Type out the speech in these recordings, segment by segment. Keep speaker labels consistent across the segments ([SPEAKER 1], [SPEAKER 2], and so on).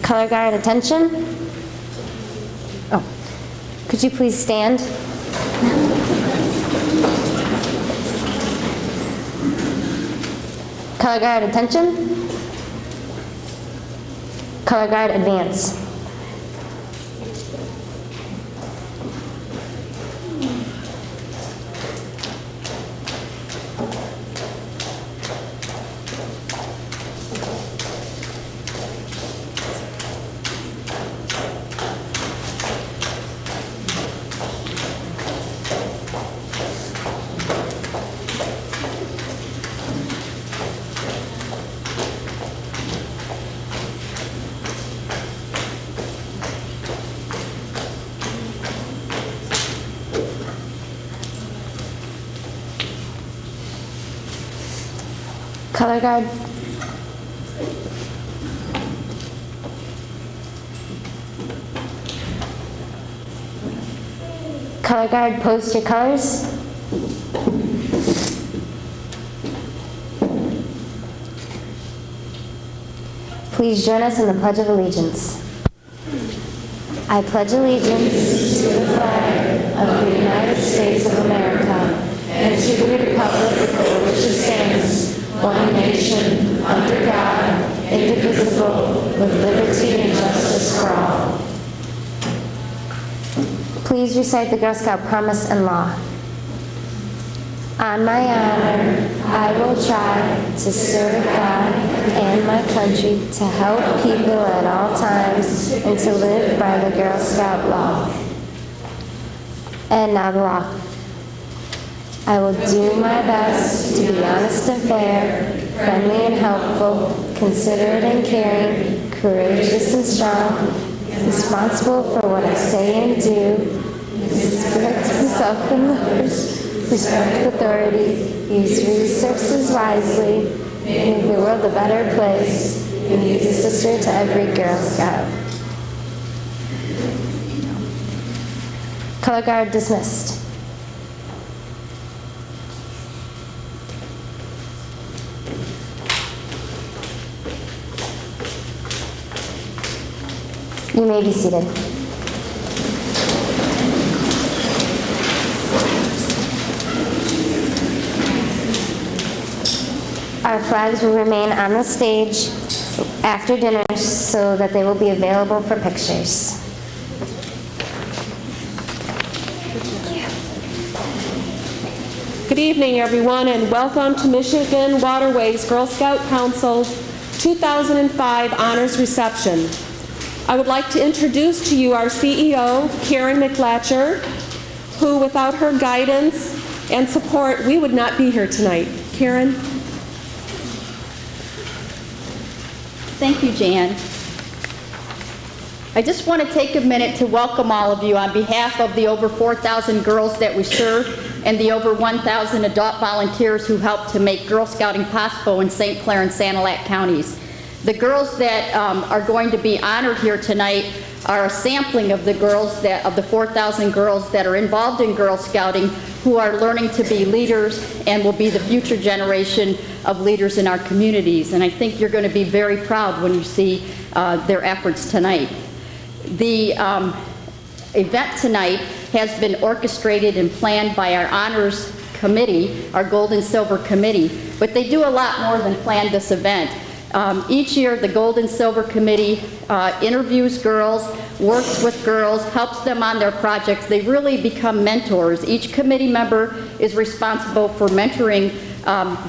[SPEAKER 1] Color guard, attention. Oh, could you please stand? Color guard, attention. Color guard, advance. Color guard. Color guard, post your colors. Please join us in the Pledge of Allegiance. I pledge allegiance to the flag of the United States of America and to the republic for which it stands, one nation, under God, indivisible, with liberty and justice for all. Please recite the Girl Scout promise and law. On my honor, I will try to serve God and my country, to help people at all times, and to live by the Girl Scout law. And now the law. I will do my best to be honest and fair, friendly and helpful, considerate and caring, courageous and strong, responsible for what I say and do, respect myself and others, respect authority, use resources wisely, make the world a better place, and be a sister to every Girl Scout. Color guard dismissed. You may be seated. Our flags will remain on the stage after dinner so that they will be available for pictures.
[SPEAKER 2] Good evening, everyone, and welcome to Michigan Waterways Girl Scout Council's 2005 Honors Reception. I would like to introduce to you our CEO, Karen McLatcher, who, without her guidance and support, we would not be here tonight. Karen?
[SPEAKER 3] Thank you, Jan. I just want to take a minute to welcome all of you on behalf of the over 4,000 girls that we serve and the over 1,000 adult volunteers who help to make Girl Scouting possible in St. Clair and Sanilac counties. The girls that are going to be honored here tonight are a sampling of the girls of the 4,000 girls that are involved in Girl Scouting, who are learning to be leaders and will be the future generation of leaders in our communities. And I think you're going to be very proud when you see their efforts tonight. The event tonight has been orchestrated and planned by our honors committee, our gold and silver committee, but they do a lot more than plan this event. Each year, the Gold and Silver Committee interviews girls, works with girls, helps them on their projects. They really become mentors. Each committee member is responsible for mentoring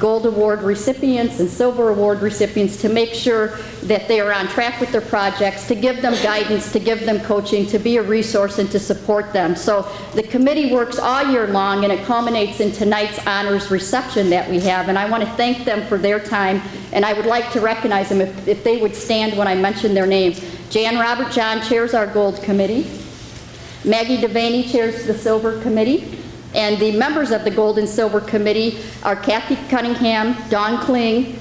[SPEAKER 3] Gold Award recipients and Silver Award recipients to make sure that they are on track with their projects, to give them guidance, to give them coaching, to be a resource, and to support them. So the committee works all year long, and it culminates in tonight's honors reception that we have. And I want to thank them for their time, and I would like to recognize them if they would stand when I mention their names. Jan Robert John chairs our Gold Committee. Maggie Devaney chairs the Silver Committee. And the members of the Gold and Silver Committee are Kathy Cunningham, Dawn Kling,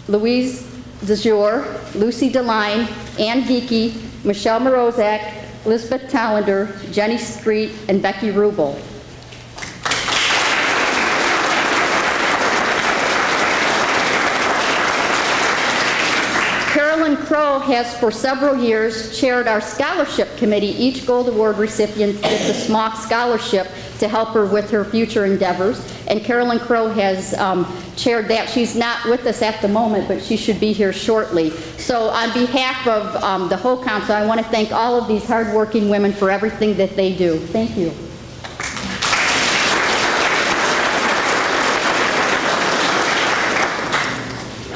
[SPEAKER 3] Louise DeJour, Lucy DeLine, Ann Geeky, Michelle Morozak, Elizabeth Tollander, Jenny Street, and Becky Rubel. Carolyn Crow has for several years chaired our scholarship committee. Each Gold Award recipient gets a small scholarship to help her with her future endeavors. And Carolyn Crow has chaired that. She's not with us at the moment, but she should be here shortly. So on behalf of the whole council, I want to thank all of these hardworking women for everything that they do. Thank you.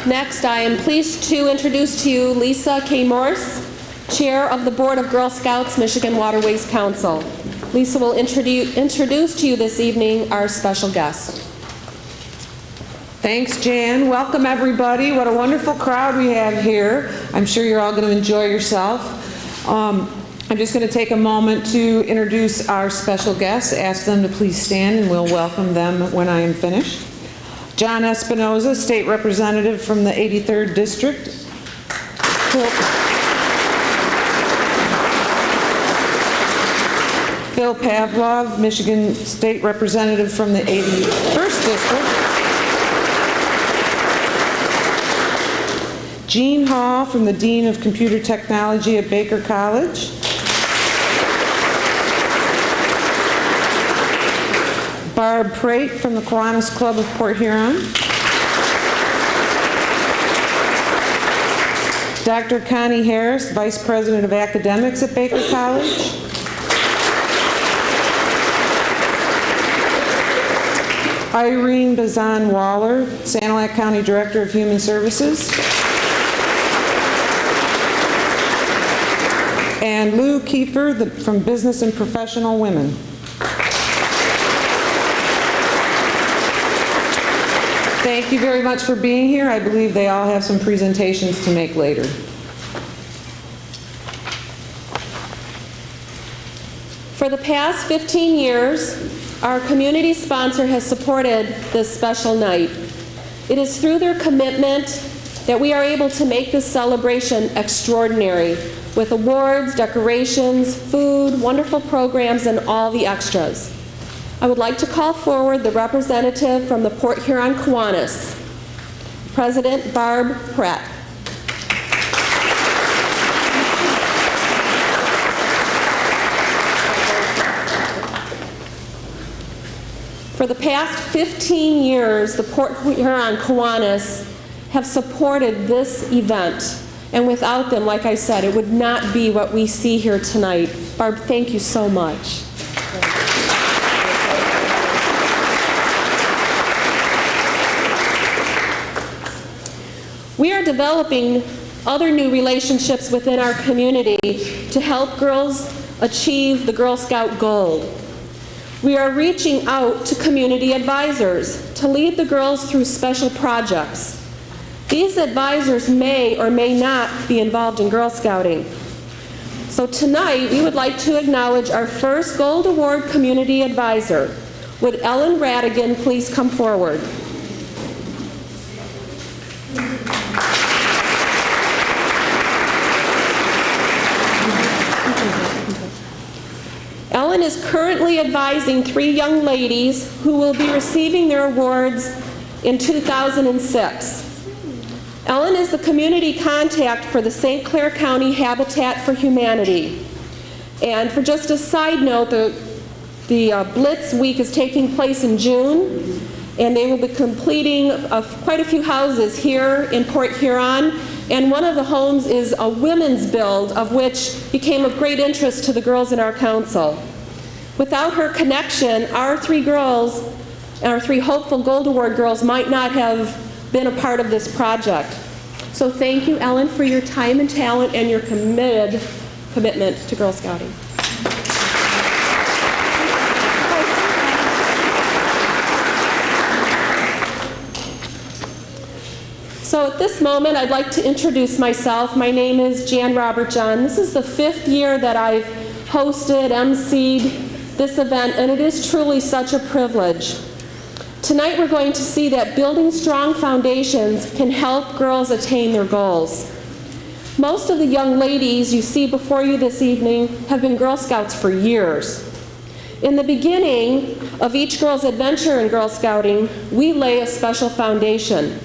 [SPEAKER 2] Next, I am pleased to introduce to you Lisa K. Morse, Chair of the Board of Girl Scouts Michigan Waterways Council. Lisa will introduce to you this evening our special guest.
[SPEAKER 4] Thanks, Jan. Welcome, everybody. What a wonderful crowd we have here. I'm sure you're all going to enjoy yourself. I'm just going to take a moment to introduce our special guests, ask them to please stand, and we'll welcome them when I am finished. John Espinoza, State Representative from the 83rd District. Phil Pavlov, Michigan State Representative from the 81st District. Jean Hall, from the Dean of Computer Technology at Baker College. Barb Prate from the Kiwanis Club of Port Huron. Dr. Connie Harris, Vice President of Academics at Baker College. Irene Bazan Waller, Sanilac County Director of Human Services. And Lou Kiefer from Business and Professional Women. Thank you very much for being here. I believe they all have some presentations to make later.
[SPEAKER 2] For the past 15 years, our community sponsor has supported this special night. It is through their commitment that we are able to make this celebration extraordinary, with awards, decorations, food, wonderful programs, and all the extras. I would like to call forward the representative from the Port Huron Kiwanis, President Barb Pratt. For the past 15 years, the Port Huron Kiwanis have supported this event. And without them, like I said, it would not be what we see here tonight. Barb, thank you so much. We are developing other new relationships within our community to help girls achieve the Girl Scout Gold. We are reaching out to community advisors to lead the girls through special projects. These advisors may or may not be involved in Girl Scouting. So tonight, we would like to acknowledge our first Gold Award community advisor. Would Ellen Radigan please come forward? Ellen is currently advising 3 young ladies who will be receiving their awards in 2006. Ellen is the community contact for the St. Clair County Habitat for Humanity. And for just a side note, the Blitz Week is taking place in June, and they will be completing quite a few houses here in Port Huron. And one of the homes is a women's build, of which became of great interest to the girls in our council. Without her connection, our 3 girls, our 3 hopeful Gold Award girls, might not have been a part of this project. So thank you, Ellen, for your time and talent and your commitment to Girl Scouting. So at this moment, I'd like to introduce myself. My name is Jan Robert John. This is the 5th year that I've hosted, emceed this event, and it is truly such a privilege. Tonight we're going to see that building strong foundations can help girls attain their goals. Most of the young ladies you see before you this evening have been Girl Scouts for years. In the beginning of each girl's adventure in Girl Scouting, we lay a special foundation.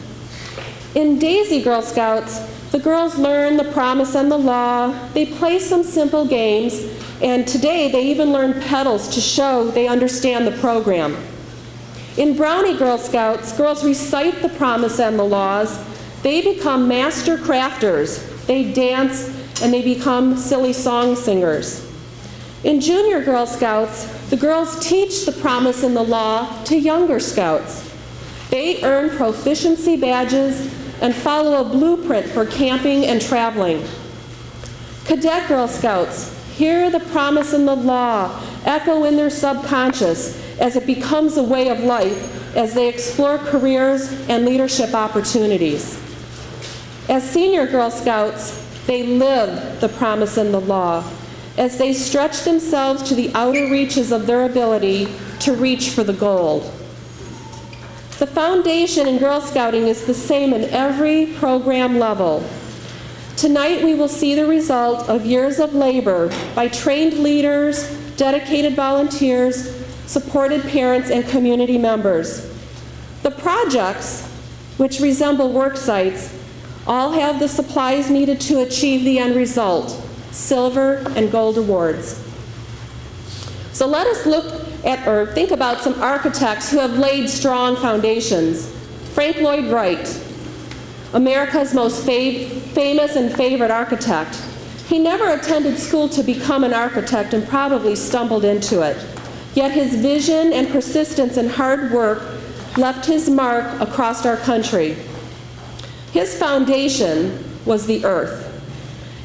[SPEAKER 2] In Daisy Girl Scouts, The girls learn the promise and the law. They play some simple games, and today they even learn pedals to show they understand the program. In Brownie Girl Scouts, girls recite the promise and the laws. They become master crafters. They dance, and they become silly song singers. In Junior Girl Scouts, the girls teach the promise and the law to younger scouts. They earn proficiency badges and follow a blueprint for camping and traveling. Cadet Girl Scouts hear the promise and the law echo in their subconscious as it becomes a way of life as they explore careers and leadership opportunities. As Senior Girl Scouts, they live the promise and the law as they stretch themselves to the outer reaches of their ability to reach for the gold. The foundation in Girl Scouting is the same in every program level. Tonight we will see the result of years of labor by trained leaders, dedicated volunteers, supported parents, and community members. The projects, which resemble work sites, all have the supplies needed to achieve the end result, silver and gold awards. So let us look at or think about some architects who have laid strong foundations. Frank Lloyd Wright, America's most famous and favorite architect. He never attended school to become an architect and probably stumbled into it. Yet his vision and persistence and hard work left his mark across our country. His foundation was the earth.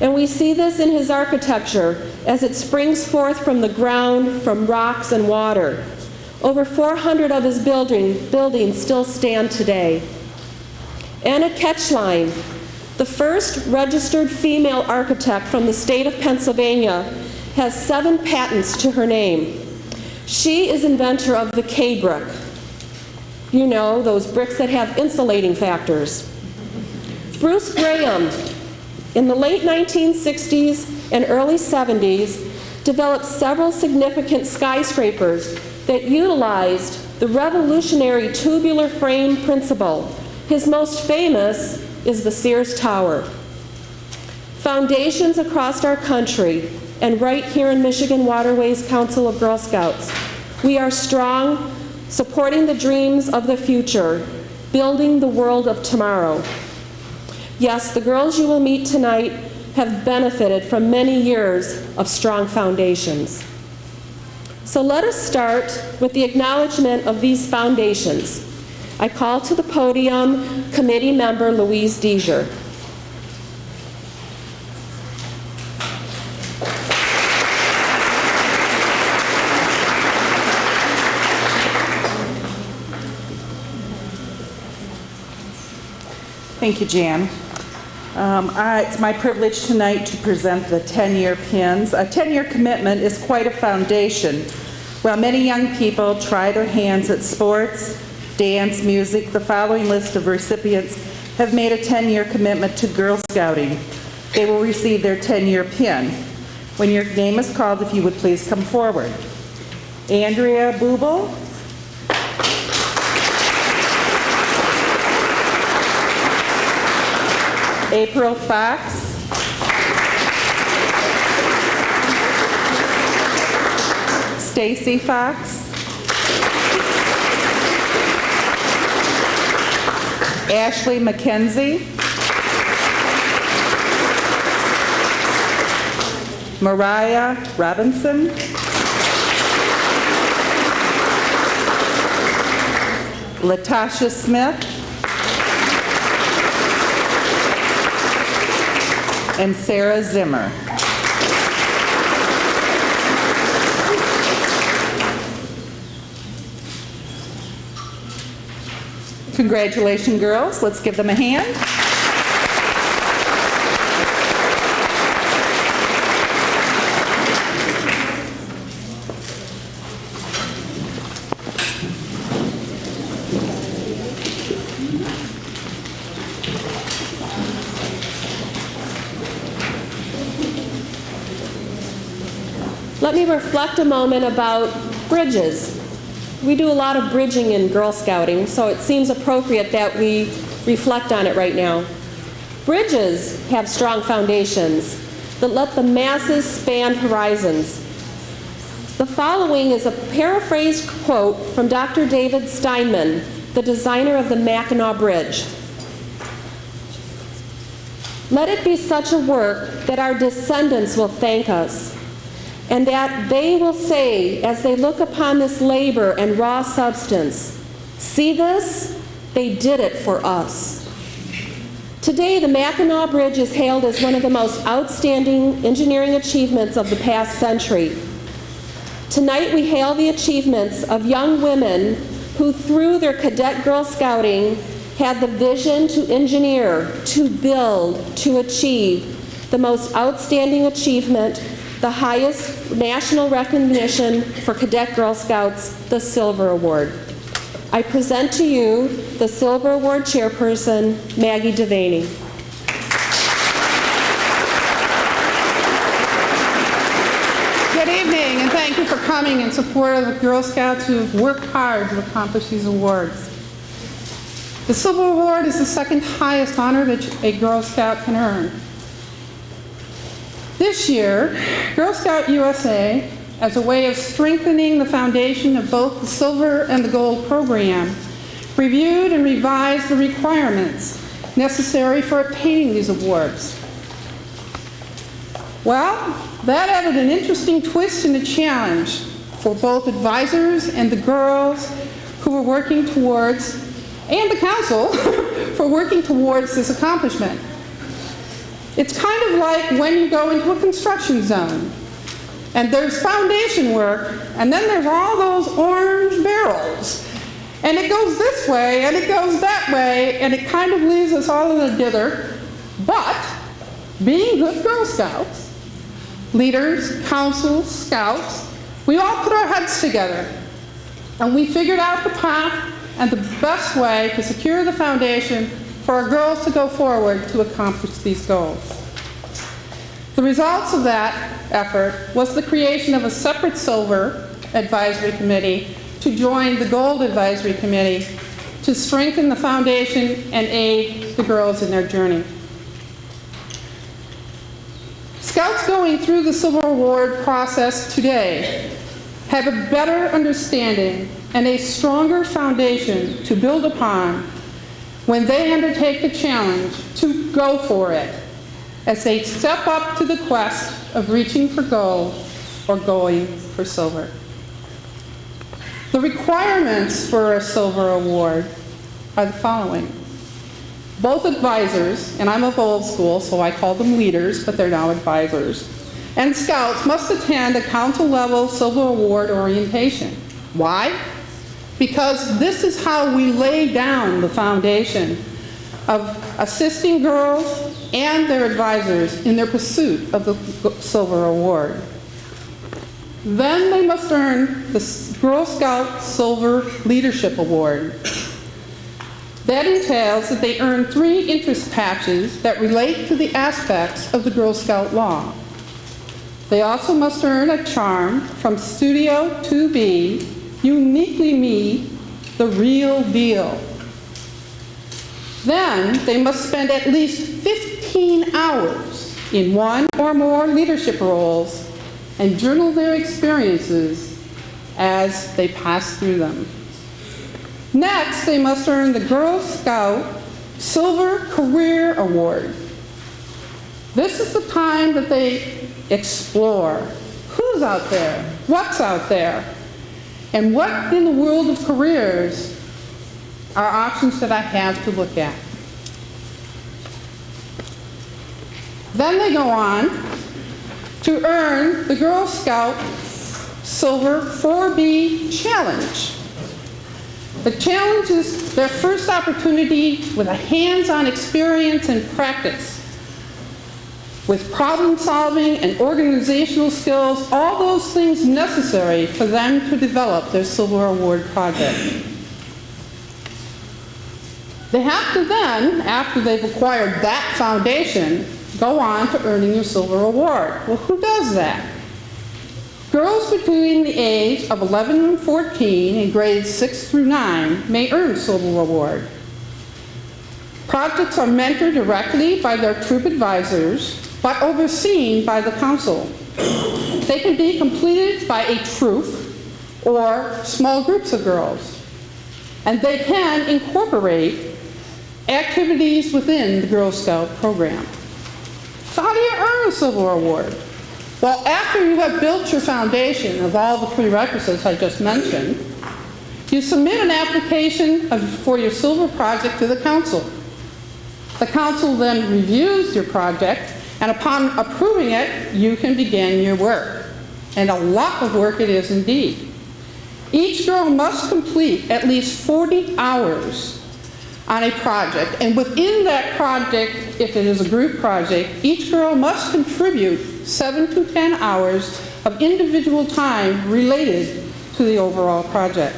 [SPEAKER 2] And we see this in his architecture as it springs forth from the ground, from rocks and water. Over 400 of his buildings still stand today. Anna Ketchline, the first registered female architect from the state of Pennsylvania, has 7 patents to her name. She is inventor of the K-brick. You know, those bricks that have insulating factors. Bruce Graham, in the late 1960s and early 70s, developed several significant skyscrapers that utilized the revolutionary tubular frame principle. His most famous is the Sears Tower. Foundations across our country, and right here in Michigan Waterways Council of Girl Scouts, we are strong, supporting the dreams of the future, building the world of tomorrow. Yes, the girls you will meet tonight have benefited from many years of strong foundations. So let us start with the acknowledgement of these foundations. I call to the podium committee member Louise Dezier.
[SPEAKER 5] Thank you, Jan. It's my privilege tonight to present the 10-year pins. A 10-year commitment is quite a foundation. While many young people try their hands at sports, dance, music, the following list of recipients have made a 10-year commitment to Girl Scouting. They will receive their 10-year pin. When your name is called, if you would please come forward. Andrea Bubel. April Fox. Stacy Fox. Ashley McKenzie. Mariah Robinson. Latasha Smith. And Sarah Zimmer. Congratulations, girls. Let's give them a hand.
[SPEAKER 2] Let me reflect a moment about bridges. We do a lot of bridging in Girl Scouting, so it seems appropriate that we reflect on it right now. Bridges have strong foundations that let the masses span horizons. The following is a paraphrased quote from Dr. David Steinman, the designer of the Mackinac Bridge. Let it be such a work that our descendants will thank us, and that they will say, as they look upon this labor and raw substance, "See this? They did it for us." Today, the Mackinac Bridge is hailed as one of the most outstanding engineering achievements of the past century. Tonight, we hail the achievements of young women who, through their cadet Girl Scouting, had the vision to engineer, to build, to achieve the most outstanding achievement, the highest national recognition for Cadet Girl Scouts, the Silver Award. I present to you the Silver Award Chairperson, Maggie Devaney.
[SPEAKER 6] Good evening, and thank you for coming in support of the Girl Scouts who have worked hard to accomplish these awards. The Silver Award is the second highest honor that a Girl Scout can earn. This year, Girl Scout USA, as a way of strengthening the foundation of both the Silver and the Gold program, reviewed and revised the requirements necessary for obtaining these awards. Well, that added an interesting twist and a challenge for both advisors and the girls who were working towards, and the council, for working towards this accomplishment. It's kind of like when you go into a construction zone and there's foundation work, and then there's all those orange barrels. And it goes this way, and it goes that way, and it kind of leaves us all in a dither. But, being good Girl Scouts, leaders, councils, scouts, we all put our heads together, and we figured out the path and the best way to secure the foundation for our girls to go forward to accomplish these goals. The results of that effort was the creation of a separate Silver Advisory Committee to join the Gold Advisory Committee to strengthen the foundation and aid the girls in their journey. Scouts going through the Silver Award process today have a better understanding and a stronger foundation to build upon when they undertake the challenge to go for it, as they step up to the quest of reaching for gold or going for silver. The requirements for a Silver Award are the following. Both advisors, and I'm of old school, so I call them leaders, but they're now advisors, and scouts must attend a council-level Silver Award orientation. Why? Because this is how we lay down the foundation of assisting girls and their advisors in their pursuit of the Silver Award. Then they must earn the Girl Scout Silver Leadership Award. That entails that they earn 3 interest patches that relate to the aspects of the Girl Scout law. They also must earn a charm from Studio 2B, Uniquely Me, the Real Deal. Then they must spend at least 15 hours in one or more leadership roles and journal their experiences as they pass through them. Next, they must earn the Girl Scout Silver Career Award. This is the time that they explore who's out there, what's out there, and what in the world of careers are options that I have to look at. Then they go on to earn the Girl Scout Silver 4B Challenge. The challenge is their first opportunity with a hands-on experience and practice with problem solving and organizational skills, all those things necessary for them to develop their Silver Award project. They have to then, after they've acquired that foundation, go on to earning your Silver Award. Well, who does that? Girls between the age of 11 and 14 in grades 6 through 9 may earn Silver Award. Projects are mentored directly by their troop advisors, but overseen by the council. They can be completed by a troop or small groups of girls, and they can incorporate activities within the Girl Scout program. So how do you earn a silver award? Well, after you have built your foundation of all the prerequisites I just mentioned, you submit an application for your silver project to the council. The council then reviews your project, and upon approving it, you can begin your work. And a lot of work it is indeed. Each girl must complete at least 40 hours on a project, and within that project, if it is a group project, each girl must contribute 7 to 10 hours of individual time related to the overall project.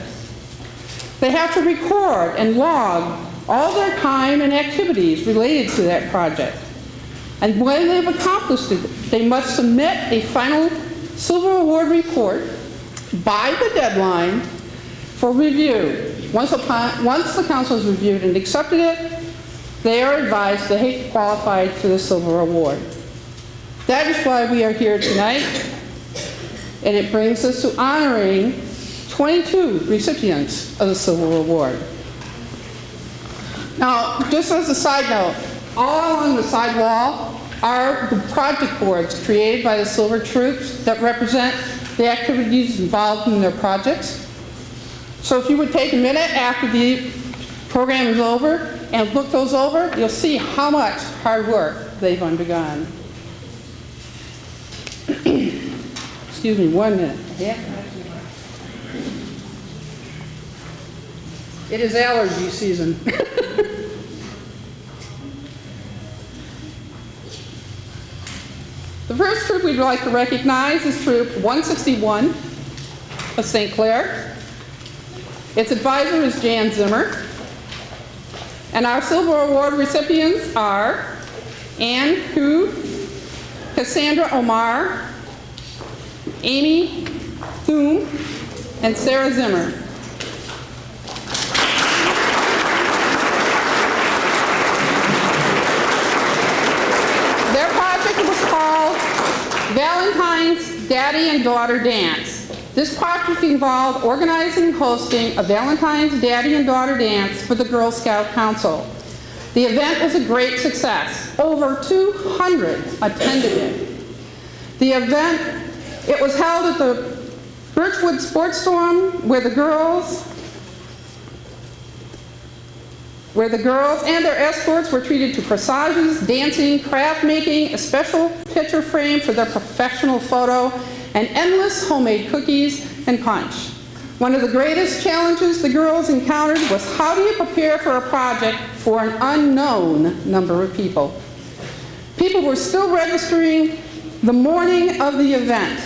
[SPEAKER 6] They have to record and log all their time and activities related to that project. And when they've accomplished it, they must submit a final silver award report by the deadline for review. Once the council has reviewed and accepted it, they are advised they have qualified for the silver award. That is why we are here tonight, and it brings us to honoring 22 recipients of the silver award. Now, just as a side note, all along the side wall are the project boards created by the silver troops that represent the activities involved in their projects. So if you would take a minute after the program is over and look those over, you'll see how much hard work they've undergone. Excuse me, 1 minute. Yeah. It is allergy season. The first troop we'd like to recognize is Troop 161 of St. Clair. Its advisor is Jan Zimmer. And our silver award recipients are Ann Hu, Cassandra Omar, Amy Thum, and Sarah Zimmer. Their project was called Valentine's Daddy and Daughter Dance. This project involved organizing and hosting a Valentine's Daddy and Daughter Dance for the Girl Scout Council. The event was a great success. Over 200 attended it. The event, it was held at the Birchwood Sports Storm where the girls and their escorts were treated to corsages, dancing, craft making, a special picture frame for their professional photo, and endless homemade cookies and punch. One of the greatest challenges the girls encountered was how do you prepare for a project for an unknown number of people? People were still registering the morning of the event.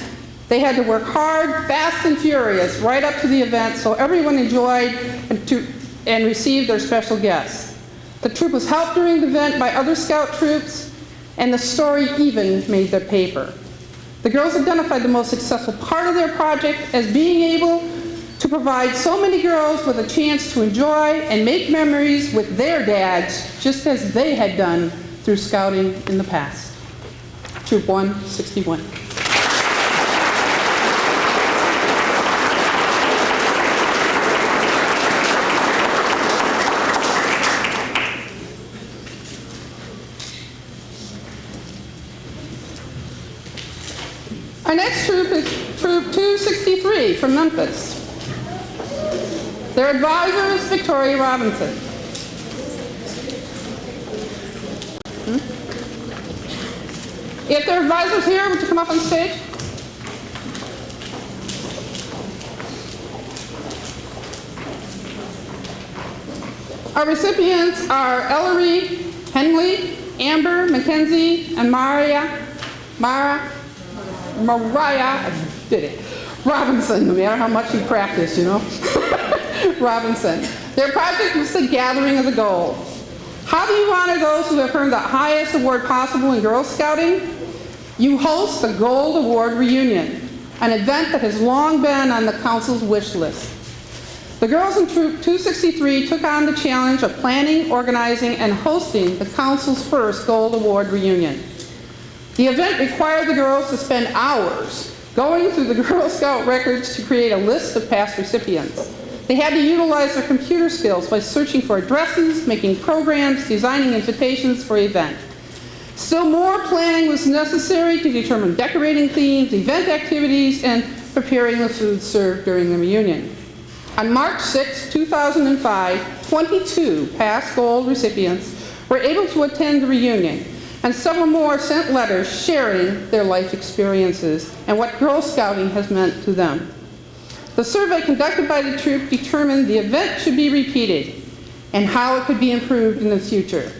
[SPEAKER 6] They had to work hard, fast and furious, right up to the event so everyone enjoyed and received their special guests. The troop was helped during the event by other Scout troops, and the story even made the paper. The girls identified the most successful part of their project as being able to provide so many girls with a chance to enjoy and make memories with their dads, just as they had done through Scouting in the past. Troop 161. Our next troop is Troop 263 from Memphis. Their advisor is Victoria Robinson. If their advisor's here, would you come up on stage? Our recipients are Ellery Henley, Amber Mackenzie, and Mariah Robinson, no matter how much you practice, you know. Robinson. Their project was the Gathering of the Gold. How do you honor those who have earned the highest award possible in Girl Scouting? You host the Gold Award Reunion, an event that has long been on the Council's wish list. The girls in Troop 263 took on the challenge of planning, organizing, and hosting the Council's first Gold Award reunion. The event required the girls to spend hours going through the Girl Scout records to create a list of past recipients. They had to utilize their computer skills by searching for addresses, making programs, designing invitations for the event. Still more planning was necessary to determine decorating themes, event activities, and preparing the food served during the reunion. On March 6, 2005, 22 past gold recipients were able to attend the reunion, and several more sent letters sharing their life experiences and what Girl Scouting has meant to them. The survey conducted by the troop determined the event should be repeated and how it could be improved in the future.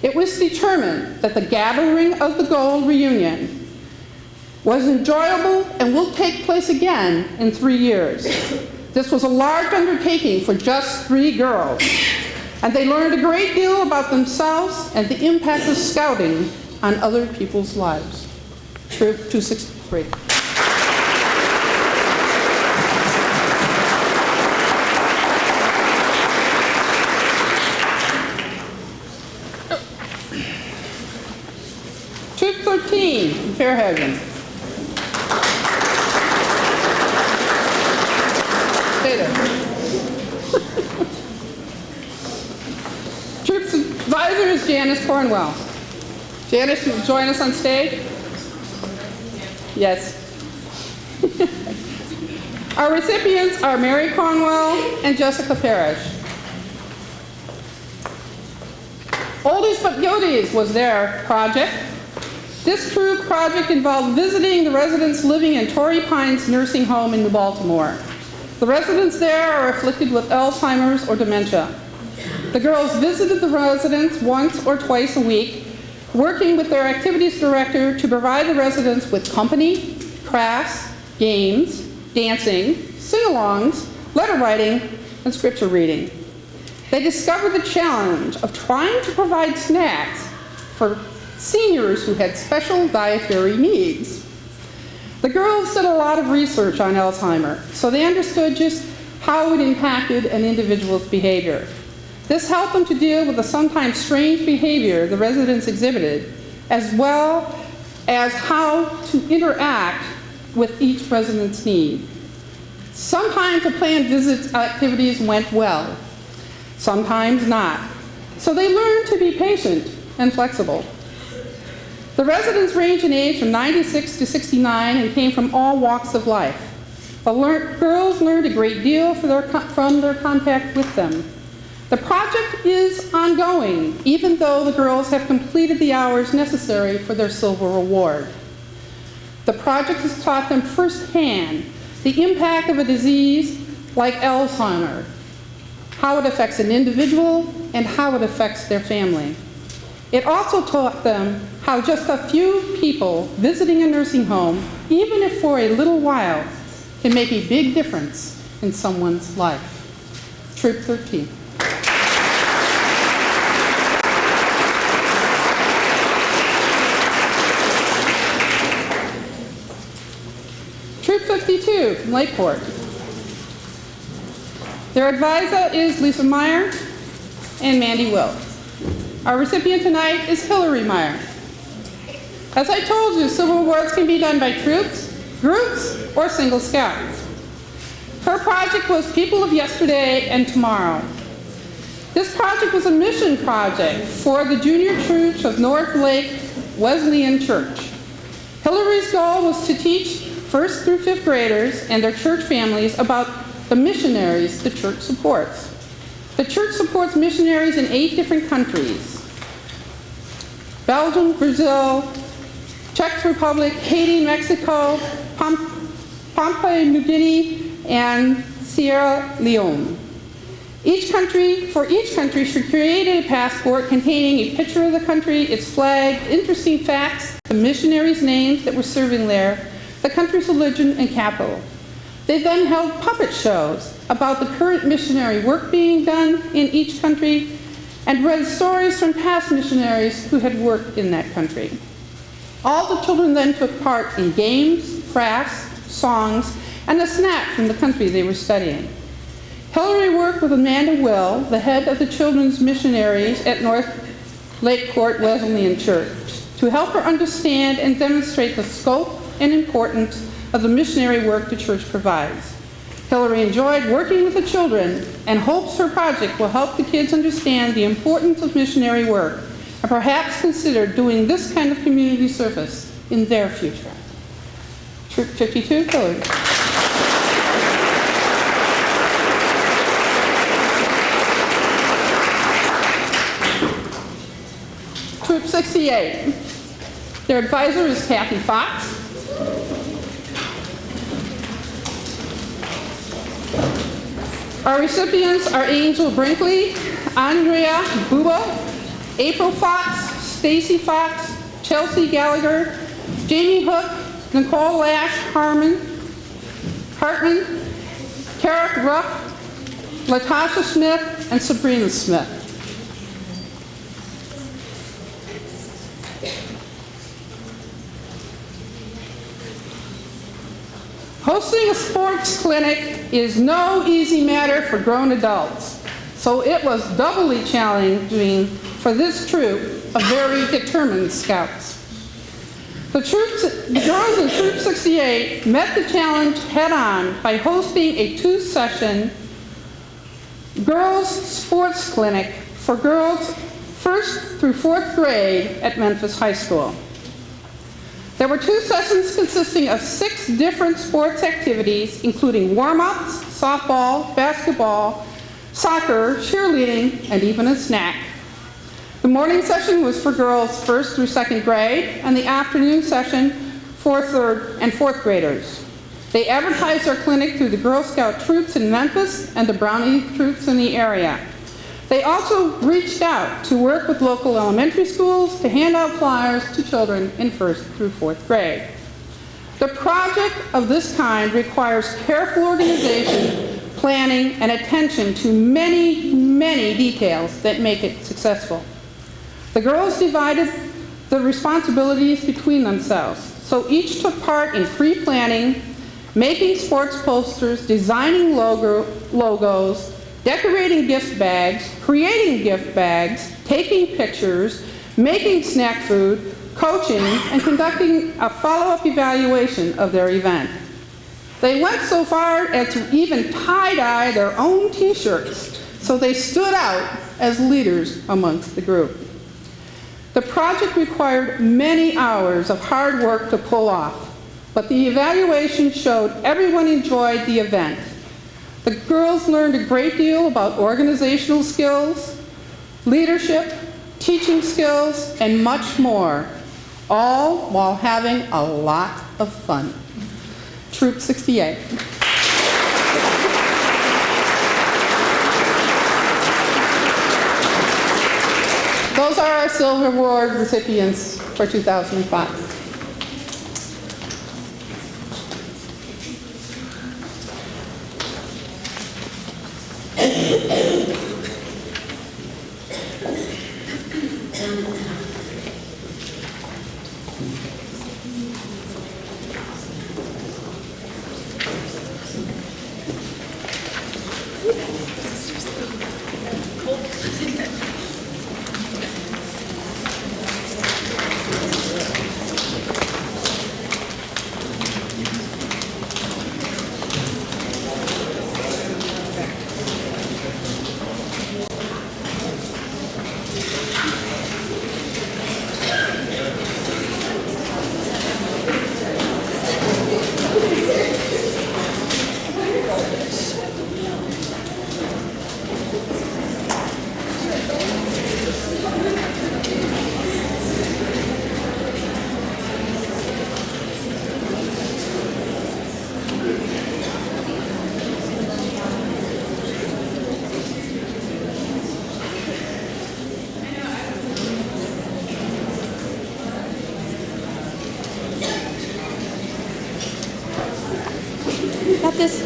[SPEAKER 6] It was determined that the gathering of the gold reunion was enjoyable and will take place again in 3 years. This was a large undertaking for just 3 girls, and they learned a great deal about themselves and the impact of scouting on other people's lives. Troop 263. Troop 13 from Fairhaven. Stay there. Troop Supervisor is Janice Cornwell. Janice, you will join us on stage? Yes. Our recipients are Mary Cornwell and Jessica Parrish. Oldies but Goodies was their project. This troop project involved visiting the residents living in Torrey Pines Nursing Home in New Baltimore. The residents there are afflicted with Alzheimer's or dementia. The girls visited the residents once or twice a week, working with their activities director to provide the residents with company, crafts, games, dancing, sing-alongs, letter writing, and scripture reading. They discovered the challenge of trying to provide snacks for seniors who had special dietary needs. The girls did a lot of research on Alzheimer's, so they understood just how it impacted an individual's behavior. This helped them to deal with the sometimes strange behavior the residents exhibited, as well as how to interact with each resident's need. Sometimes the planned visit activities went well, sometimes not. So they learned to be patient and flexible. The residents range in age from 96 to 69 and came from all walks of life. The girls learned a great deal from their contact with them. The project is ongoing, even though the girls have completed the hours necessary for their silver award. The project has taught them firsthand the impact of a disease like Alzheimer's, how it affects an individual, and how it affects their family. It also taught them how just a few people visiting a nursing home, even if for a little while, can make a big difference in someone's life. Troop 13. Troop 52 from Lakeport. Their advisor is Lisa Meyer and Mandy Wilkes. Our recipient tonight is Hillary Meyer. As I told you, silver awards can be done by troops, groups, or single scouts. Her project was People of Yesterday and Tomorrow. This project was a mission project for the Junior Church of North Lake Wesleyan Church. Hillary's goal was to teach 1st through 5th graders and their church families about the missionaries the church supports. The church supports missionaries in 8 different countries: Belgium, Brazil, Czech Republic, Haiti, Mexico, Papua New Guinea, and Sierra Leone. For each country, she created a passport containing a picture of the country, its flag, interesting facts, the missionaries' names that were serving there, the country's religion and capital. They then held puppet shows about the current missionary work being done in each country and read stories from past missionaries who had worked in that country. All the children then took part in games, crafts, songs, and a snack from the country they were studying. Hillary worked with Amanda Will, the head of the children's missionaries at North Lakeport Wesleyan Church, to help her understand and demonstrate the scope and importance of the missionary work the church provides. Hillary enjoyed working with the children and hopes her project will help the kids understand the importance of missionary work and perhaps consider doing this kind of community service in their future. Troop 52, Hillary. Troop 68. Their advisor is Kathy Fox. Our recipients are Angel Brinkley, Andrea Bubo, April Fox, Stacy Fox, Chelsea Gallagher, Jamie Hook, Nicole Lash Hartman, Kara Ruff, Latasha Smith, and Sabrina Smith. Hosting a sports clinic is no easy matter for grown adults, so it was doubly challenging for this troop of very determined scouts. The girls in Troop 68 met the challenge head-on by hosting a 2-session girls sports clinic for girls 1st through 4th grade at Memphis High School. There were 2 sessions consisting of 6 different sports activities, including warm-ups, softball, basketball, soccer, cheerleading, and even a snack. The morning session was for girls 1st through 2nd grade, and the afternoon session for 3rd and 4th graders. They advertised their clinic through the Girl Scout troops in Memphis and the Brownie troops in the area. They also reached out to work with local elementary schools to hand out flyers to children in 1st through 4th grade. The project of this kind requires careful organization, planning, and attention to many, many details that make it successful. The girls divided the responsibilities between themselves, so each took part in pre-planning, making sports posters, designing logos, decorating gift bags, creating gift bags, taking pictures, making snack food, coaching, and conducting a follow-up evaluation of their event. They went so far as to even tie-dye their own t-shirts, so they stood out as leaders amongst the group. The project required many hours of hard work to pull off, but the evaluation showed everyone enjoyed the event. The girls learned a great deal about organizational skills, leadership, teaching skills, and much more, all while having a lot of fun. Troop 68. Those are our Silver Award recipients for 2005.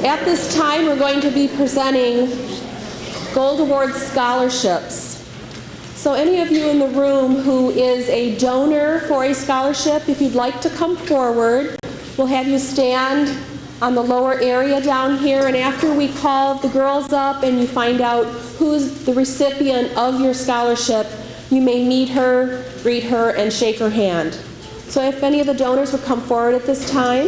[SPEAKER 2] At this time, we're going to be presenting Gold Award scholarships. So any of you in the room who is a donor for a scholarship, if you'd like to come forward, we'll have you stand on the lower area down here, and after we call the girls up and you find out who's the recipient of your scholarship, you may meet her, greet her, and shake her hand. So if any of the donors would come forward at this time.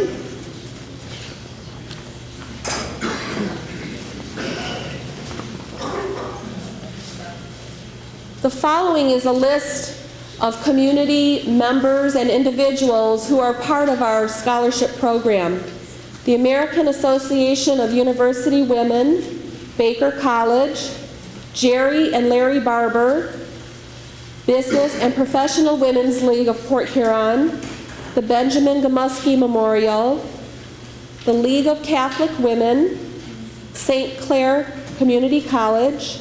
[SPEAKER 2] The following is a list of community members and individuals who are part of our scholarship program. The American Association of University Women, Baker College, Jerry and Larry Barber, Business and Professional Women's League of Port Huron, the Benjamin Gomuski Memorial, the League of Catholic Women, St. Clair Community College,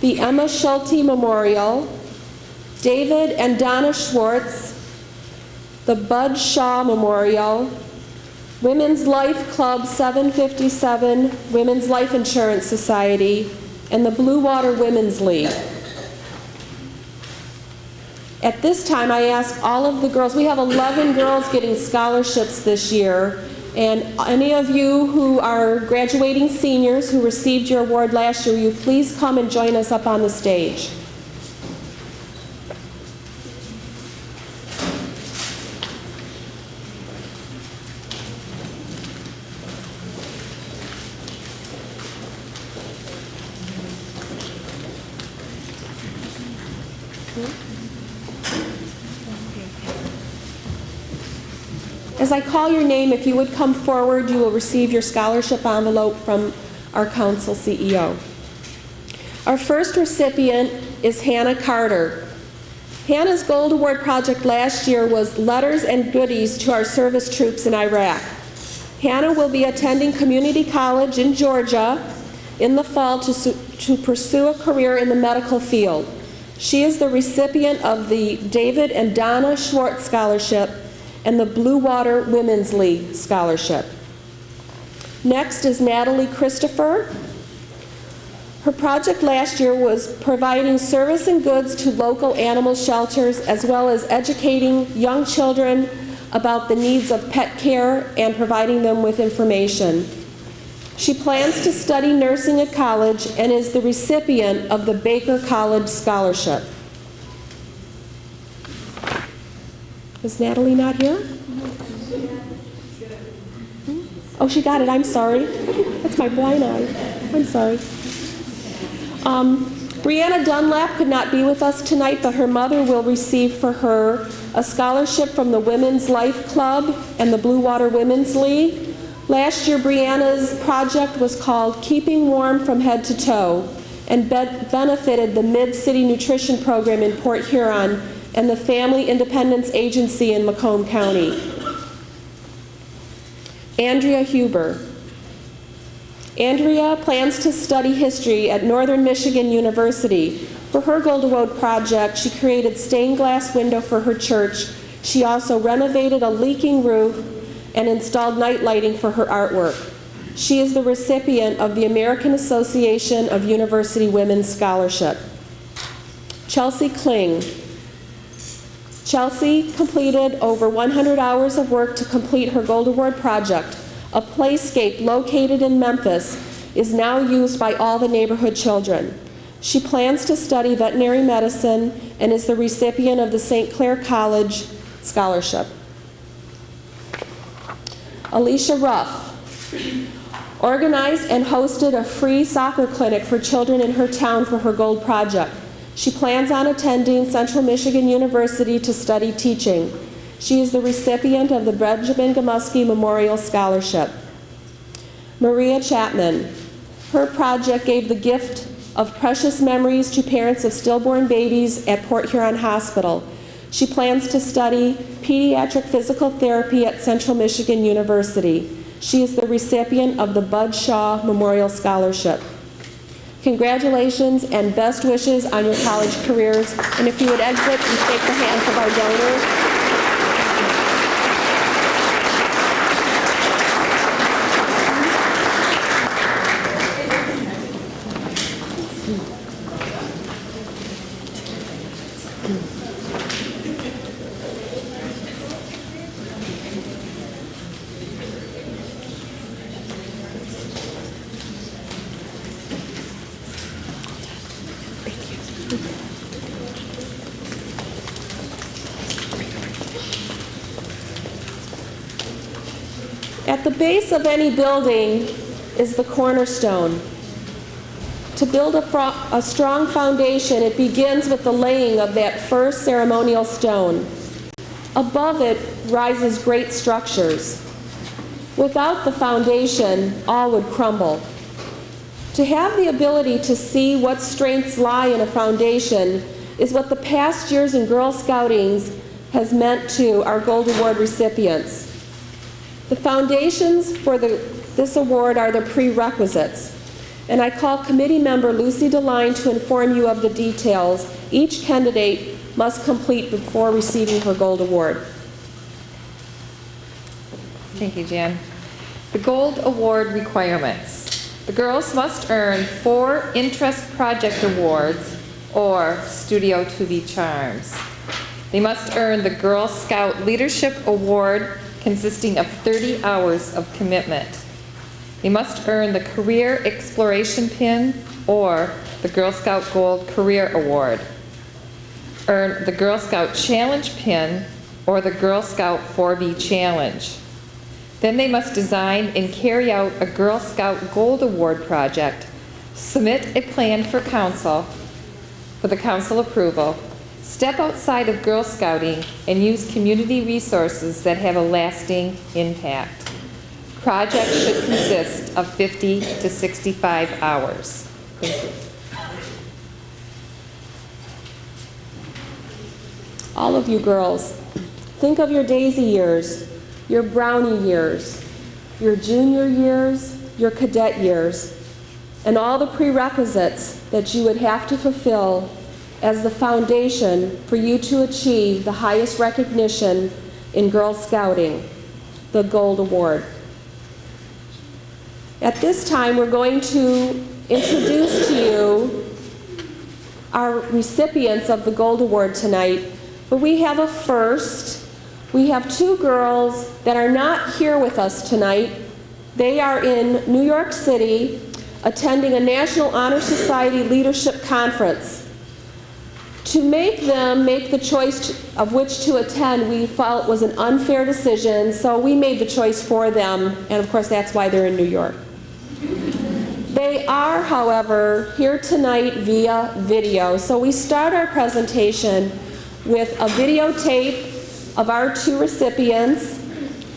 [SPEAKER 2] the Emma Schulte Memorial, David and Donna Schwartz, the Bud Shaw Memorial, Women's Life Club 757 Women's Life Insurance Society, and the Blue Water Women's League. At this time, I ask all of the girls, we have 11 girls getting scholarships this year, and any of you who are graduating seniors who received your award last year, will you please come and join us up on the stage. As I call your name, if you would come forward, you will receive your scholarship envelope from our council CEO. Our first recipient is Hannah Carter. Hannah's Gold Award project last year was letters and goodies to our service troops in Iraq. Hannah will be attending community college in Georgia in the fall to pursue a career in the medical field. She is the recipient of the David and Donna Schwartz Scholarship and the Blue Water Women's League Scholarship. Next is Natalie Christopher. Her project last year was providing service and goods to local animal shelters, as well as educating young children about the needs of pet care and providing them with information. She plans to study nursing at college and is the recipient of the Baker College Scholarship. Is Natalie not here? Oh, she got it. I'm sorry. That's my blind eye. I'm sorry. Brianna Dunlap could not be with us tonight, but her mother will receive for her a scholarship from the Women's Life Club and the Blue Water Women's League. Last year, Brianna's project was called Keeping Warm from Head to Toe and benefited the Mid-City Nutrition Program in Port Huron and the Family Independence Agency in Macomb County. Andrea Huber. Andrea plans to study history at Northern Michigan University. For her Gold Award project, she created stained glass window for her church. She also renovated a leaking roof and installed night lighting for her artwork. She is the recipient of the American Association of University Women's Scholarship. Chelsea Kling. Chelsea completed over 100 hours of work to complete her Gold Award project. A playscape located in Memphis is now used by all the neighborhood children. She plans to study veterinary medicine and is the recipient of the St. Clair College Scholarship. Alicia Ruff organized and hosted a free soccer clinic for children in her town for her Gold project. She plans on attending Central Michigan University to study teaching. She is the recipient of the Benjamin Gomuski Memorial Scholarship. Maria Chapman. Her project gave the gift of precious memories to parents of stillborn babies at Port Huron Hospital. She plans to study pediatric physical therapy at Central Michigan University. She is the recipient of the Bud Shaw Memorial Scholarship. Congratulations and best wishes on your college careers. And if you would exit and shake the hands of our donors. At the base of any building is the cornerstone. To build a strong foundation, it begins with the laying of that first ceremonial stone. Above it rises great structures. Without the foundation, all would crumble. To have the ability to see what strengths lie in a foundation is what the past years in Girl Scouting has meant to our Gold Award recipients. The foundations for this award are the prerequisites, and I call committee member Lucy DeLine to inform you of the details each candidate must complete before receiving her Gold Award.
[SPEAKER 7] Thank you, Jan. The Gold Award requirements. The girls must earn 4 Interest Project Awards or Studio to be Charms. They must earn the Girl Scout Leadership Award consisting of 30 hours of commitment. They must earn the Career Exploration Pin or the Girl Scout Gold Career Award. Earn the Girl Scout Challenge Pin or the Girl Scout 4B Challenge. Then they must design and carry out a Girl Scout Gold Award project, submit a plan for council, for the council approval, step outside of Girl Scouting, and use community resources that have a lasting impact. Projects should consist of 50 to 65 hours. Thank you.
[SPEAKER 2] All of you girls, think of your Daisy years, your Brownie years, your junior years, your cadet years, and all the prerequisites that you would have to fulfill as the foundation for you to achieve the highest recognition in Girl Scouting, the Gold Award. At this time, we're going to introduce to you our recipients of the Gold Award tonight, but we have a first. We have 2 girls that are not here with us tonight. They are in New York City attending a National Honor Society Leadership Conference. To make them make the choice of which to attend, we felt was an unfair decision, so we made the choice for them, and of course that's why they're in New York. They are, however, here tonight via video, so we start our presentation with a videotape of our 2 recipients,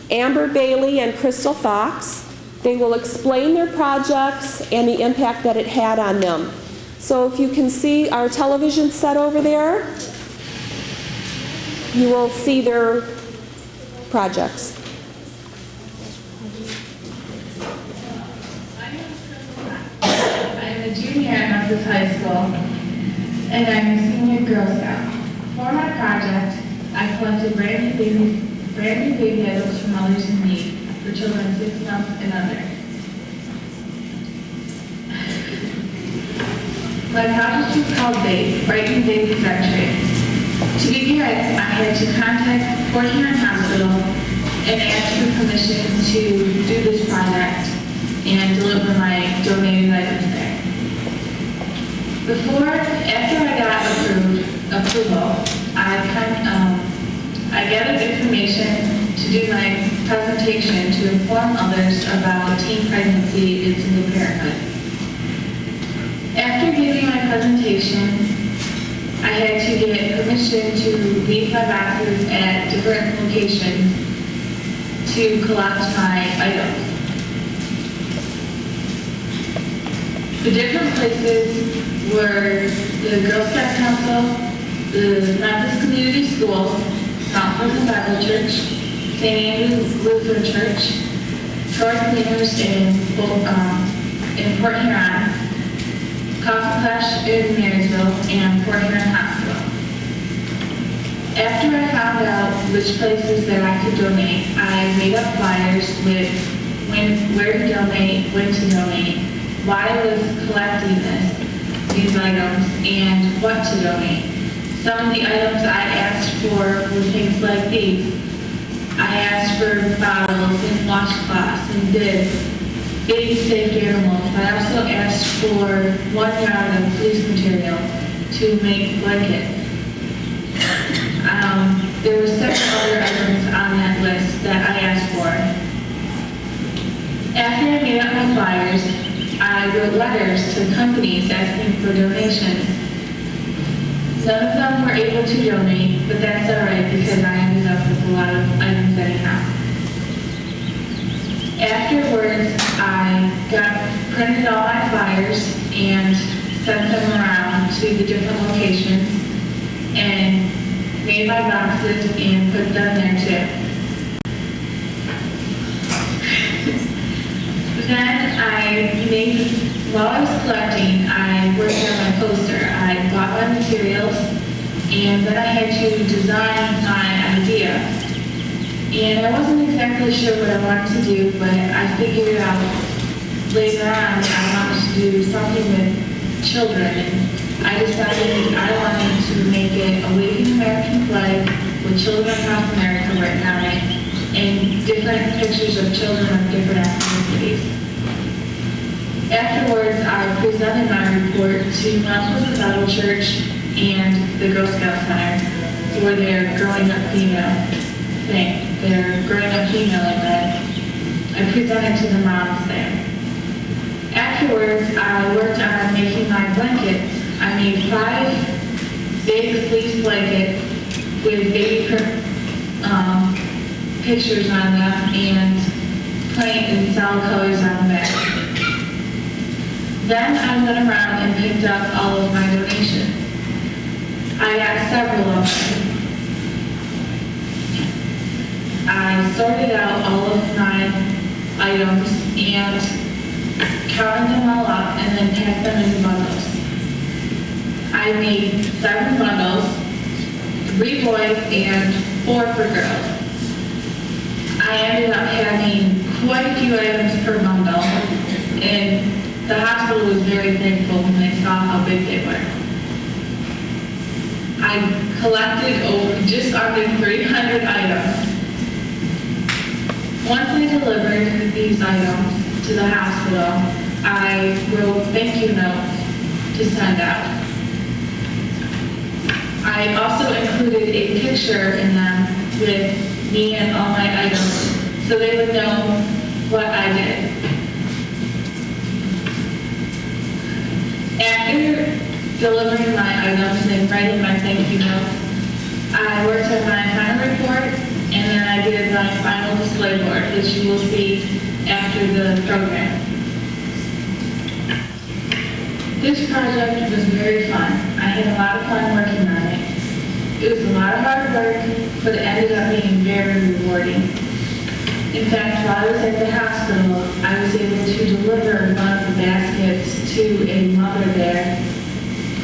[SPEAKER 2] Amber Bailey and Crystal Fox. They will explain their projects and the impact that it had on them. So if you can see our television set over there, you will see their projects.
[SPEAKER 8] I'm a junior at Memphis High School, and I'm a senior Girl Scout. For my project, I collected brand new baby items from mothers in need for children 6 months and under. My project was called BABE, Brighton Baby Century. To begin, I had to contact Fort Huron Hospital and ask for permission to do this project and deliver my donated items there. After I got approval, I gathered information to do my presentation to inform others about teen pregnancy and single parenthood. After giving my presentation, I had to get permission to leave my boxes at different locations to collect my items. The different places were the Girl Scout Council, the Memphis Community Schools, Mount Pleasant Bible Church, St. Andrew's Lutheran Church, Troy Cleaners in Port Huron, Coffee Clash in Marysville, and Fort Huron Hospital. After I found out which places that I could donate, I made up flyers with where to donate, when to donate, why I was collecting these items, and what to donate. Some of the items I asked for were things like these. I asked for bottles and washcloths and bibs, baby safe animals. I also asked for 1 yard of fleece material to make blankets. There were several other items on that list that I asked for. After I made up my flyers, I wrote letters to companies asking for donations. None of them were able to donate, but that's all right because I ended up with a lot of items anyhow. Afterwards, I printed all my flyers and sent them around to the different locations and made my boxes and put them there too. While I was collecting, I worked on my poster. I bought my materials and then I had to design my idea. And I wasn't exactly sure what I wanted to do, but I figured out later on that I wanted to do something with children. And I decided I wanted to make it a waving American flag with children across America written on it and different pictures of children of different ethnicities. Afterwards, I presented my report to Mount Pleasant Bible Church and the Girl Scout Center for their Growing Up Female thing. Their Growing Up Female event. I presented to the moms there. Afterwards, I worked on making my blankets. I made 5 big fleece blankets with baby pictures on them and paint and solid colors on the back. Then I went around and picked up all of my donations. I got several of them. I sorted out all of my items and counted them all up and then packed them into bundles. I made 7 bundles, 3 boys and 4 for girls. I ended up having quite a few items per bundle, and the hospital was very thankful when they saw how big they were. I collected just under 300 items. Once I delivered these items to the hospital, I wrote thank you notes to send out. I also included a picture in them with me and all my items so they would know what I did. After delivering my items and writing my thank you notes, I worked on my final report and then I did my final display board, which you will see after the program. This project was very fun. I had a lot of fun working on it. It was a lot of hard work, but it ended up being very rewarding. In fact, while I was at the hospital, I was able to deliver one of the baskets to a mother there.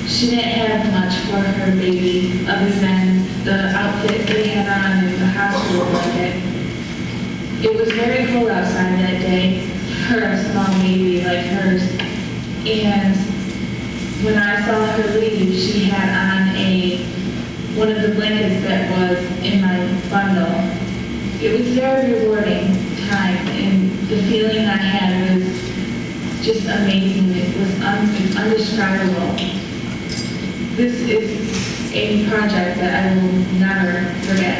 [SPEAKER 8] She didn't have much for her baby other than the outfit they had on in the hospital blanket. It was very cold outside that day for a small baby like hers. And when I saw her leave, she had on one of the blankets that was in my bundle. It was a very rewarding time, and the feeling I had was just amazing. It was indescribable. This is a project that I will never forget.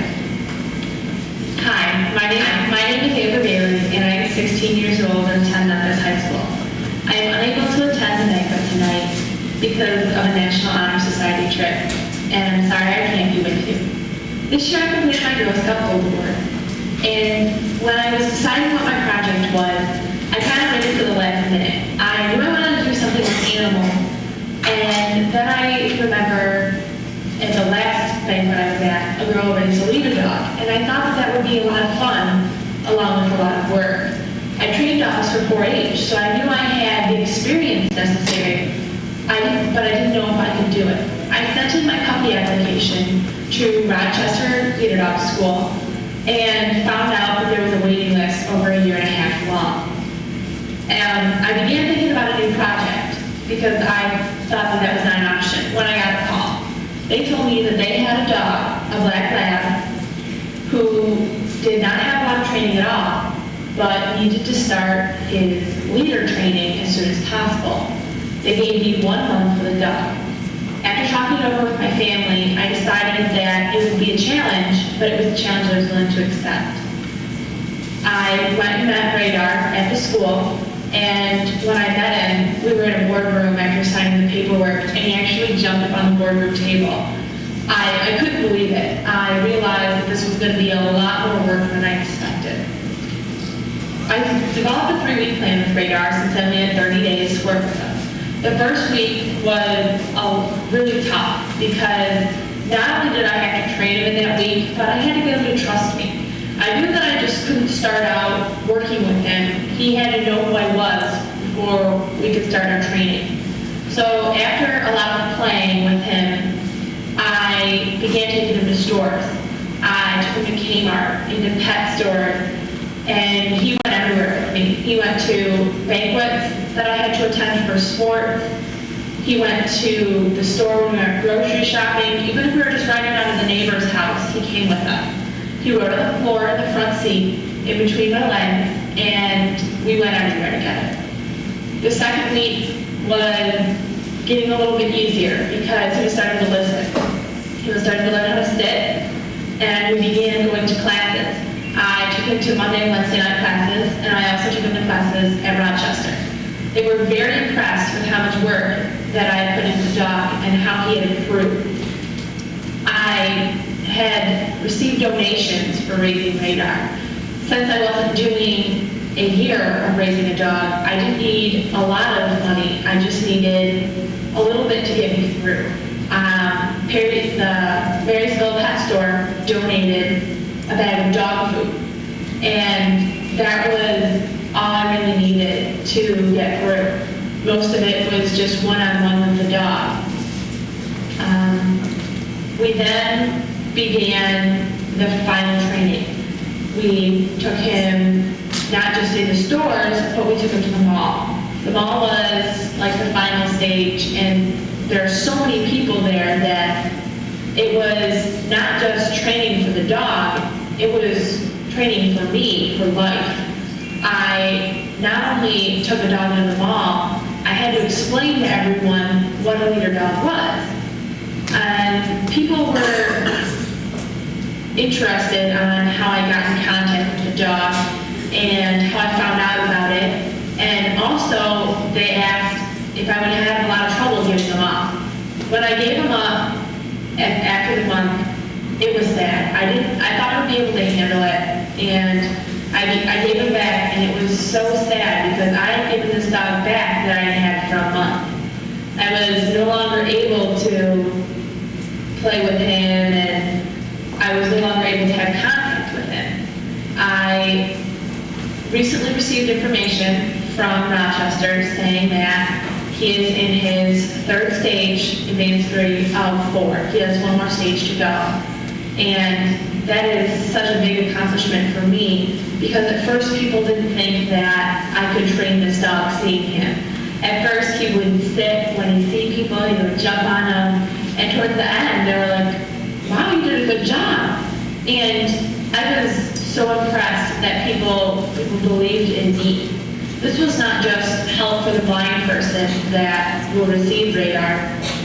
[SPEAKER 9] Hi, my name is Amber Bailey, and I am 16 years old and attend Memphis High School. I am unable to attend the banquet tonight because of a National Honor Society trip, and I'm sorry I can't be with you. This year I completed my Girl Scout Gold Award, and when I was deciding what my project was, I kind of waited to the last minute. I knew I wanted to do something with animals, and then I remember at the last banquet I was at, a girl raised a leader dog, and I thought that would be a lot of fun, along with a lot of work. I trained dogs for 4-H, so I knew I had the experience necessary, but I didn't know if I could do it. I sent in my puppy application to Rochester Leader Dog School and found out that there was a waiting list over 1.5 years long. And I began thinking about a new project because I thought that was not an option when I got a call. They told me that they had a dog, a black lab, who did not have a lot of training at all, but needed to start his leader training as soon as possible. They gave me 1 month for the dog. After talking it over with my family, I decided that it would be a challenge, but it was a challenge I was willing to accept. I went and met Radar at the school, and when I met him, we were in a boardroom after signing the paperwork, and he actually jumped up on the boardroom table. I couldn't believe it. I realized that this was going to be a lot more work than I expected. I developed a 3-week plan with Radar since I only had 30 days to work with him. The first week was really tough because not only did I have to train him in that week, but I had to get him to trust me. I knew that I just couldn't start out working with him. He had to know who I was before we could start our training. So after a lot of playing with him, I began taking him to stores. I took him to Kmart, into pet stores, and he went everywhere with me. He went to banquets that I had to attend for sports. He went to the store when we were grocery shopping. Even if we were just riding down to the neighbor's house, he came with us. He rode on the floor in the front seat in between my legs, and we went everywhere together. The second week was getting a little bit easier because he was starting to listen. He was starting to learn how to sit, and we began going to classes. I took him to Monday and Wednesday night classes, and I also took him to classes at Rochester. They were very impressed with how much work that I had put into the dog and how he had improved. I had received donations for raising Radar. Since I wasn't doing a year of raising a dog, I didn't need a lot of money. I just needed a little bit to get me through. The Marysville Pet Store donated a bag of dog food, and that was all I really needed to get through. Most of it was just one-on-one with the dog. We then began the final training. We took him not just in the stores, but we took him to the mall. The mall was like the final stage, and there are so many people there that it was not just training for the dog, it was training for me, for life. I not only took a dog to the mall, I had to explain to everyone what a leader dog was. And people were interested on how I got in contact with the dog and how I found out about it. And also, they asked if I would have a lot of trouble giving them up. When I gave them up after the month, it was sad. I thought I would be able to handle it, and I gave him back, and it was so sad because I had given this dog back that I had for a month. I was no longer able to play with him, and I was no longer able to have contact with him. I recently received information from Rochester saying that he is in his 3rd stage, advanced 3 of 4. He has 1 more stage to go. And that is such a big accomplishment for me because at first people didn't think that I could train this dog seeing him. At first he would sit when he see people, he would jump on them, and towards the end they were like, wow, you did a good job. And I was so impressed that people believed in me. This was not just help for the blind person that will receive Radar.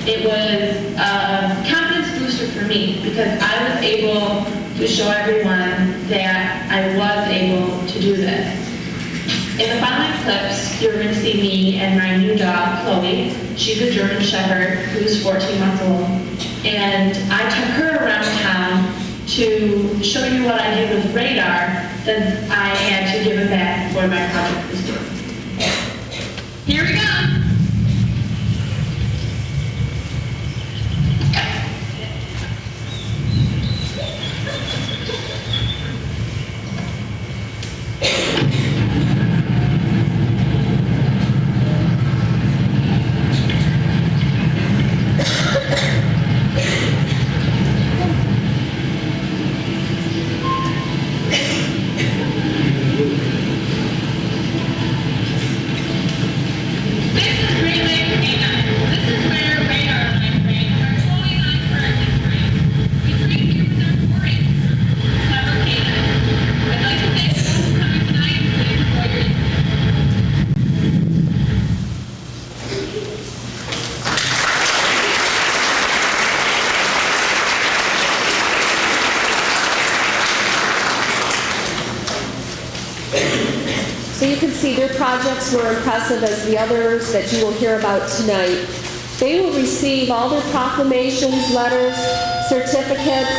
[SPEAKER 9] It was a confidence booster for me because I was able to show everyone that I was able to do this. In the following clips, you're going to see me and my new dog, Chloe. She's a German Shepherd who's 14 months old. And I took her around town to show you what I did with Radar since I had to give it back before my project was due. Here we go.
[SPEAKER 2] see, their projects were impressive as the others that you will hear about tonight. They will receive all their proclamations, letters, certificates,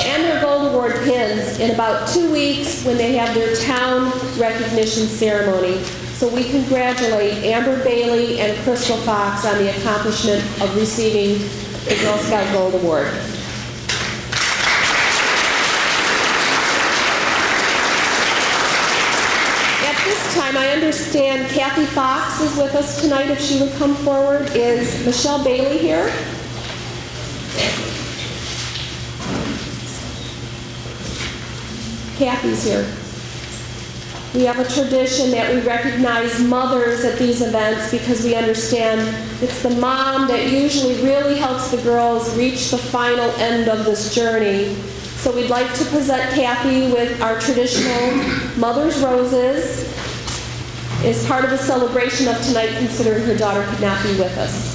[SPEAKER 2] and their Gold Award pins in about 2 weeks when they have their town recognition ceremony. So we congratulate Amber Bailey and Crystal Fox on the accomplishment of receiving the Girl Scout Gold Award. At this time, I understand Kathy Fox is with us tonight. If she would come forward. Is Michelle Bailey here? Kathy's here. We have a tradition that we recognize mothers at these events because we understand it's the mom that usually really helps the girls reach the final end of this journey. So we'd like to present Kathy with our traditional Mother's Roses as part of the celebration of tonight, considering her daughter could not be with us.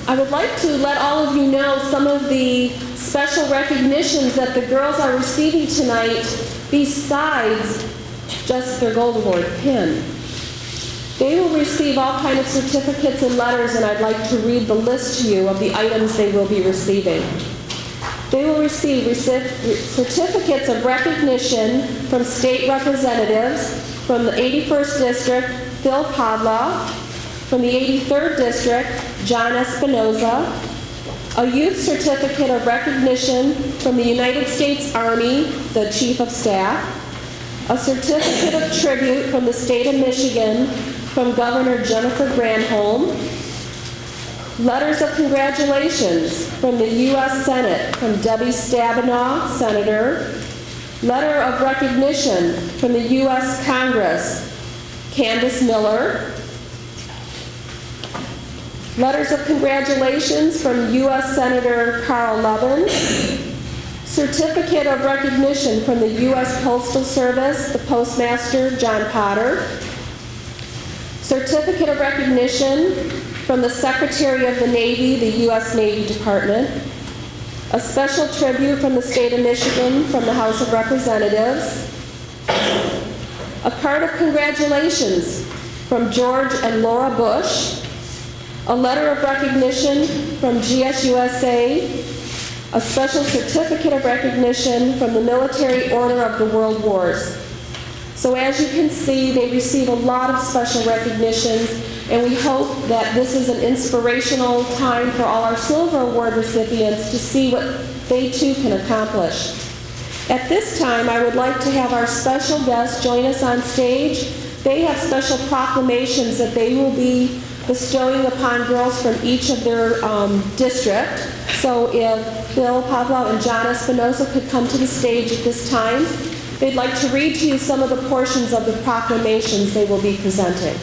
[SPEAKER 2] I would like to let all of you know some of the special recognitions that the girls are receiving tonight besides just their Gold Award pin. They will receive all kinds of certificates and letters, and I'd like to read the list to you of the items they will be receiving. They will receive certificates of recognition from state representatives from the 81st District, Phil Pavla, from the 83rd District, John Espinoza, a youth certificate of recognition from the United States Army, the Chief of Staff, a certificate of tribute from the state of Michigan from Governor Jennifer Granholm, letters of congratulations from the U.S. Senate from Debbie Stabenow, Senator, letter of recognition from the U.S. Congress, Candace Miller, letters of congratulations from U.S. Senator Carl Levin, certificate of recognition from the U.S. Postal Service, the Postmaster John Potter, certificate of recognition from the Secretary of the Navy, the U.S. Navy Department, a special tribute from the state of Michigan from the House of Representatives, a card of congratulations from George and Laura Bush, a letter of recognition from GSUSA, a special certificate of recognition from the Military Order of the World Wars. So as you can see, they receive a lot of special recognitions, and we hope that this is an inspirational time for all our Silver Award recipients to see what they too can accomplish. At this time, I would like to have our special guests join us on stage. They have special proclamations that they will be bestowing upon girls from each of their district. So if Bill Pavlov and John Espinoza could come to the stage at this time, they'd like to read to you some of the portions of the proclamations they will be presenting.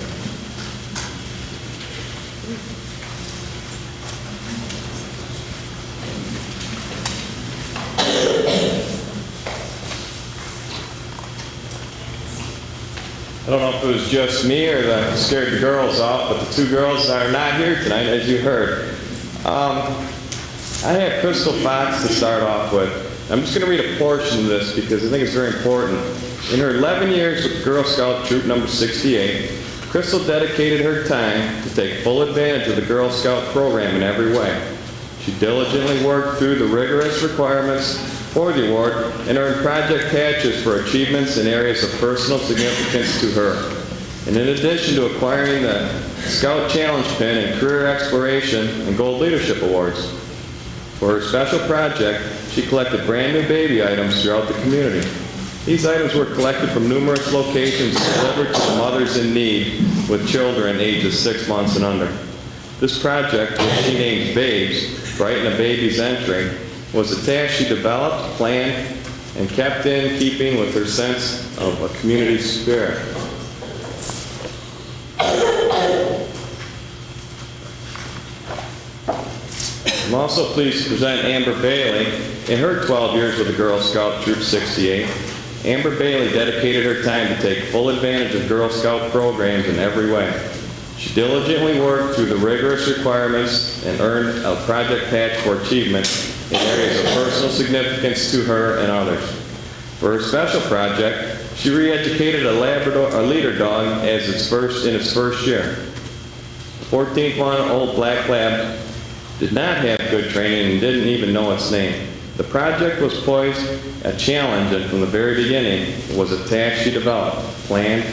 [SPEAKER 10] I don't know if it was just me or that scared the girls off, but the two girls are not here tonight, as you heard. I have Crystal Fox to start off with. I'm just going to read a portion of this because I think it's very important. In her 11 years with Girl Scout Troop Number 68, Crystal dedicated her time to take full advantage of the Girl Scout program in every way. She diligently worked through the rigorous requirements for the award and earned project patches for achievements in areas of personal significance to her. And in addition to acquiring the Scout Challenge Pin and Career Exploration and Gold Leadership Awards. For her special project, she collected brand new baby items throughout the community. These items were collected from numerous locations and delivered to mothers in need with children ages 6 months and under. This project, which she named Babes, Brighten a Baby's Entry, was a task she developed, planned, and kept in keeping with her sense of a community spirit. I'm also pleased to present Amber Bailey. In her 12 years with the Girl Scout Troop 68, Amber Bailey dedicated her time to take full advantage of Girl Scout programs in every way. She diligently worked through the rigorous requirements and earned a project patch for achievement in areas of personal significance to her and others. For her special project, she re-educated a leader dog in its first year. The 14-month-old black lab did not have good training and didn't even know its name. The project was poised a challenge, and from the very beginning, it was a task she developed, planned,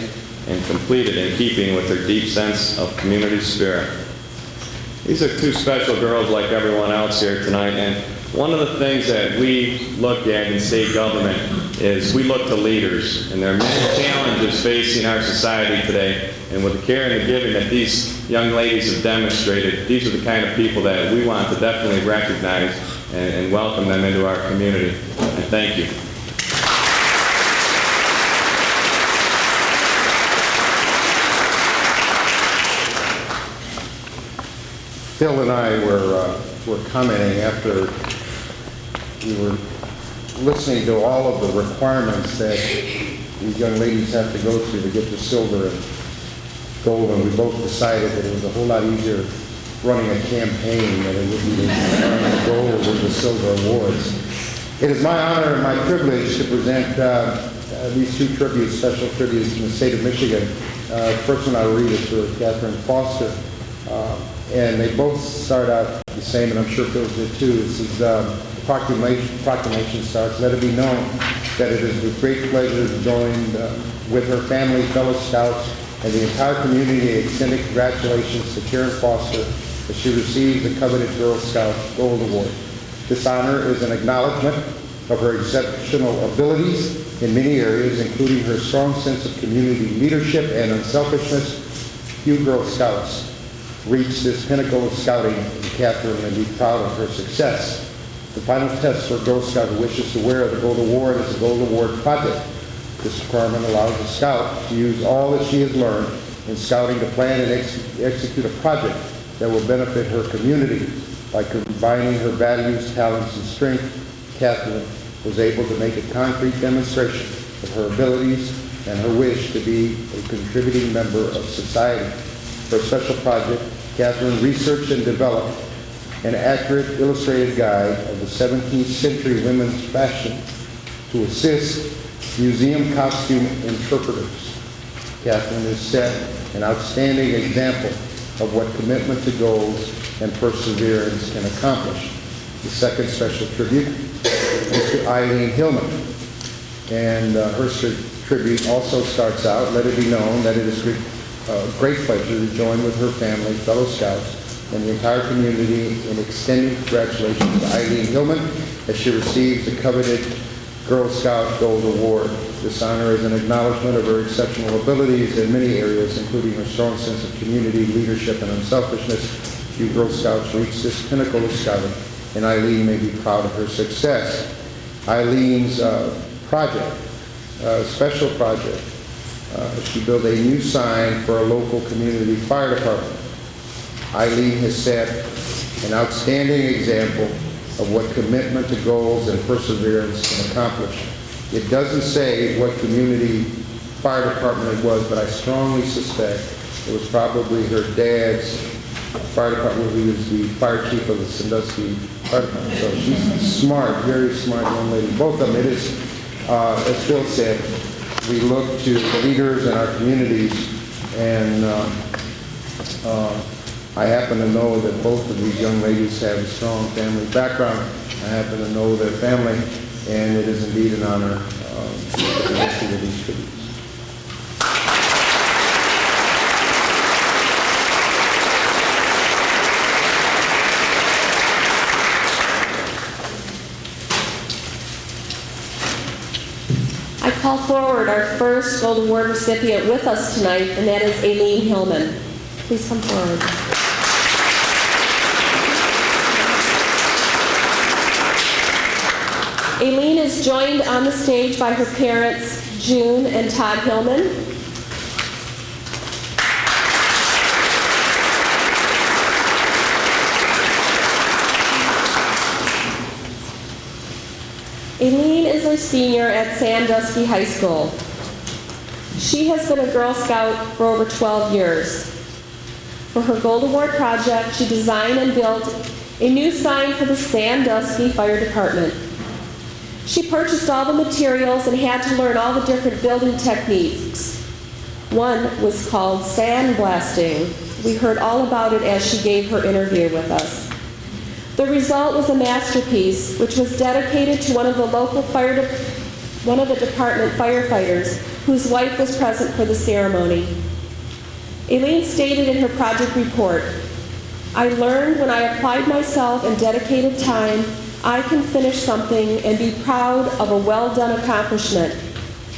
[SPEAKER 10] and completed in keeping with her deep sense of community spirit. These are two special girls like everyone else here tonight, and one of the things that we look at in state government is we look to leaders, and there are many challenges facing our society today, and with the care and the giving that these young ladies have demonstrated, these are the kind of people that we want to definitely recognize and welcome them into our community. And thank you.
[SPEAKER 11] Phil and I were commenting after we were listening to all of the requirements that these young ladies have to go through to get the silver and gold, and we both decided that it was a whole lot easier running a campaign than it would be to earn the gold or the silver awards. It is my honor and my privilege to present these two tributes, special tributes from the state of Michigan. First one I'll read is for Catherine Foster. And they both start out the same, and I'm sure Phil did too. This is proclamation starts. Let it be known that it is with great pleasure joined with her family, fellow scouts, and the entire community extending congratulations to Karen Foster as she receives the coveted Girl Scout Gold Award. This honor is an acknowledgement of her exceptional abilities in many areas, including her strong sense of community leadership and unselfishness. Few Girl Scouts reach this pinnacle of scouting, and Catherine may be proud of her success. The final test for a Girl Scout who wishes to wear the Gold Award is the Gold Award Project. This requirement allows a scout to use all that she has learned in scouting to plan and execute a project that will benefit her community. By combining her values, talents, and strength, Catherine was able to make a concrete demonstration of her abilities and her wish to be a contributing member of society. For a special project, Catherine researched and developed an accurate illustrated guide of the 17th century women's fashion to assist museum costume interpreters. Catherine has set an outstanding example of what commitment to goals and perseverance can accomplish. The second special tribute is to Eileen Hillman, and her tribute also starts out, let it be known that it is great pleasure to join with her family, fellow scouts, and the entire community in extending congratulations to Eileen Hillman as she receives the coveted Girl Scout Gold Award. This honor is an acknowledgement of her exceptional abilities in many areas, including her strong sense of community, leadership, and unselfishness. Few Girl Scouts reach this pinnacle of scouting, and Eileen may be proud of her success. Eileen's project, special project, she built a new sign for a local community fire department. Eileen has set an outstanding example of what commitment to goals and perseverance can accomplish. It doesn't say what community fire department it was, but I strongly suspect it was probably her dad's fire department, who was the fire chief of the Sandusky Fire Department. So she's smart, very smart young lady. Both of them, it is, as Phil said, we look to leaders in our communities, and I happen to know that both of these young ladies have a strong family background. I happen to know their family, and it is indeed an honor to present you with these tributes.
[SPEAKER 2] I call forward our first Gold Award recipient with us tonight, and that is Eileen Hillman. Please come forward. Eileen is joined on the stage by her parents, June and Todd Hillman. Eileen is a senior at Sandusky High School. She has been a Girl Scout for over 12 years. For her Gold Award project, she designed and built a new sign for the Sandusky Fire Department. She purchased all the materials and had to learn all the different building techniques. One was called sandblasting. We heard all about it as she gave her interview with us. The result was a masterpiece, which was dedicated to one of the department firefighters whose wife was present for the ceremony. Aileen stated in her project report, "I learned when I applied myself and dedicated time, I can finish something and be proud of a well-done accomplishment.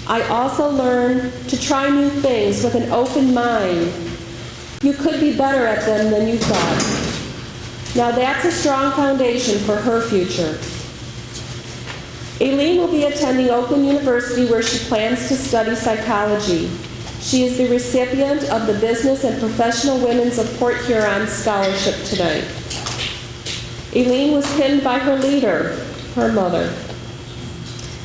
[SPEAKER 2] I also learned to try new things with an open mind. You could be better at them than you thought." Now that's a strong foundation for her future. Aileen will be attending Oakland University, where she plans to study psychology. She is the recipient of the Business and Professional Women's of Port Huron Scholarship tonight. Aileen was pinned by her leader, her mother.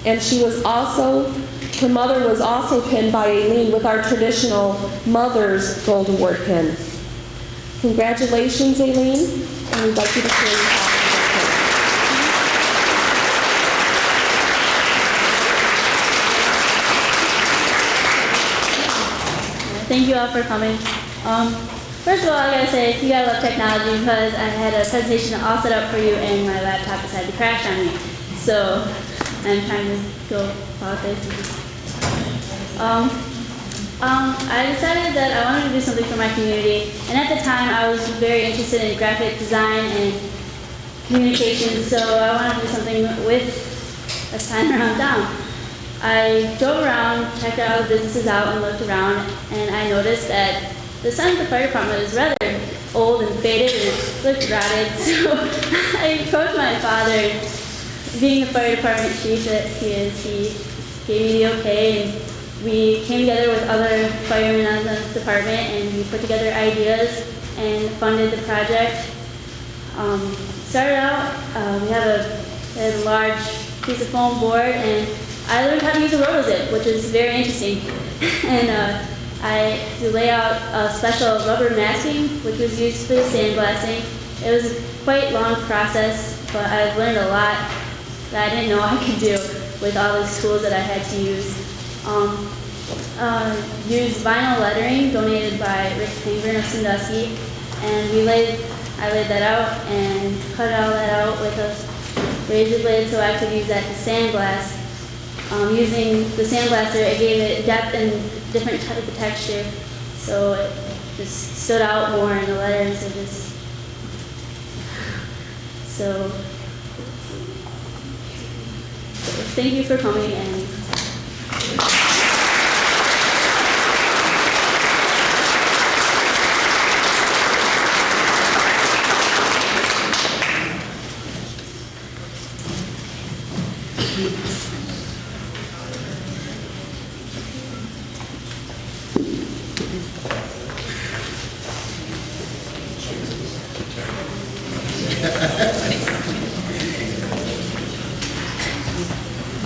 [SPEAKER 2] And her mother was also pinned by Aileen with our traditional Mother's Gold Award pin. Congratulations, Aileen, and we'd like you to carry your office.
[SPEAKER 12] Thank you all for coming. First of all, I gotta say, you gotta love technology, because I had a presentation all set up for you and my laptop decided to crash on me. So I'm trying to go about this. I decided that I wanted to do something for my community, and at the time I was very interested in graphic design and communications, so I wanted to do something with a sign around town. I drove around, checked all the businesses out, and looked around, and I noticed that the sign of the fire department was rather old and faded and looked rotted. So I approached my father, being the fire department chief that he is. He gave me the okay, and we came together with other firemen on the department, and we put together ideas and funded the project. Started out, we had a large piece of foam board, and I learned how to use a rotozip, which is very interesting. And I had to lay out a special rubber masking, which was used for the sandblasting. It was a quite long process, but I've learned a lot that I didn't know I could do with all these tools that I had to use. Used vinyl lettering donated by Rick Pangburn of Sandusky, and I laid that out and cut all that out with a razor blade so I could use that to sandblast. Using the sandblaster, it gave it depth and different type of texture, so it just stood out more in the letters. So thank you for coming. And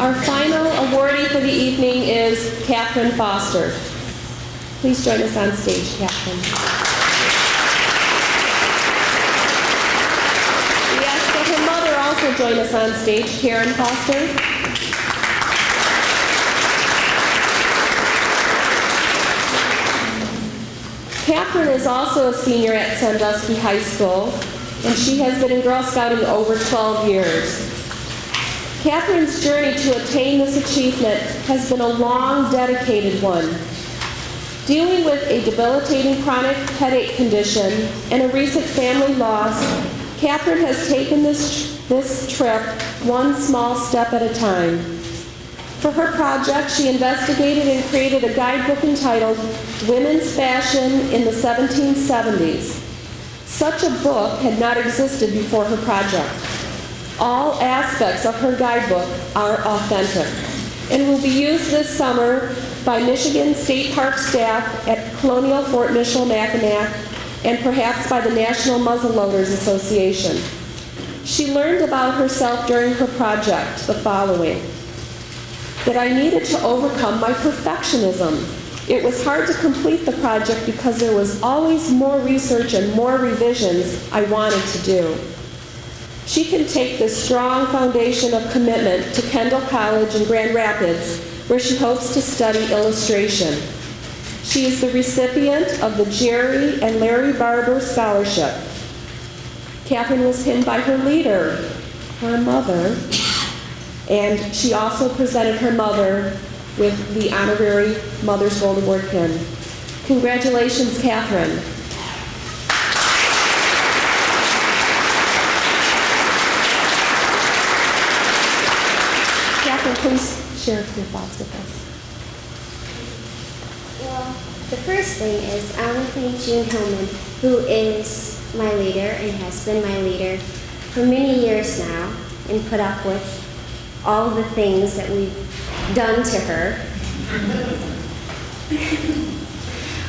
[SPEAKER 2] Our final awardee for the evening is Catherine Foster. Please join us on stage, Catherine. We ask that her mother also join us on stage, Karen Foster. Catherine is also a senior at Sandusky High School, and she has been in Girl Scouting over 12 years. Catherine's journey to attain this achievement has been a long, dedicated one. Dealing with a debilitating chronic headache condition and a recent family loss, Catherine has taken this trip one small step at a time. For her project, she investigated and created a guidebook entitled Women's Fashion in the 1770s. Such a book had not existed before her project. All aspects of her guidebook are authentic and will be used this summer by Michigan State Park staff at Colonial Fort Michilimackinac and perhaps by the National Muzzleloaders Association. She learned about herself during her project the following: that I needed to overcome my perfectionism. It was hard to complete the project because there was always more research and more revisions I wanted to do. She can take this strong foundation of commitment to Kendall College in Grand Rapids, where she hopes to study illustration. She is the recipient of the Jerry and Larry Barber Scholarship. Catherine was pinned by her leader, her mother, and she also presented her mother with the honorary Mother's Gold Award pin. Congratulations, Catherine. Catherine, please share your thoughts with us.
[SPEAKER 1] Well, the first thing is I want to thank June Hillman, who is my leader and has been my leader for many years now and put up with all the things that we've done to her.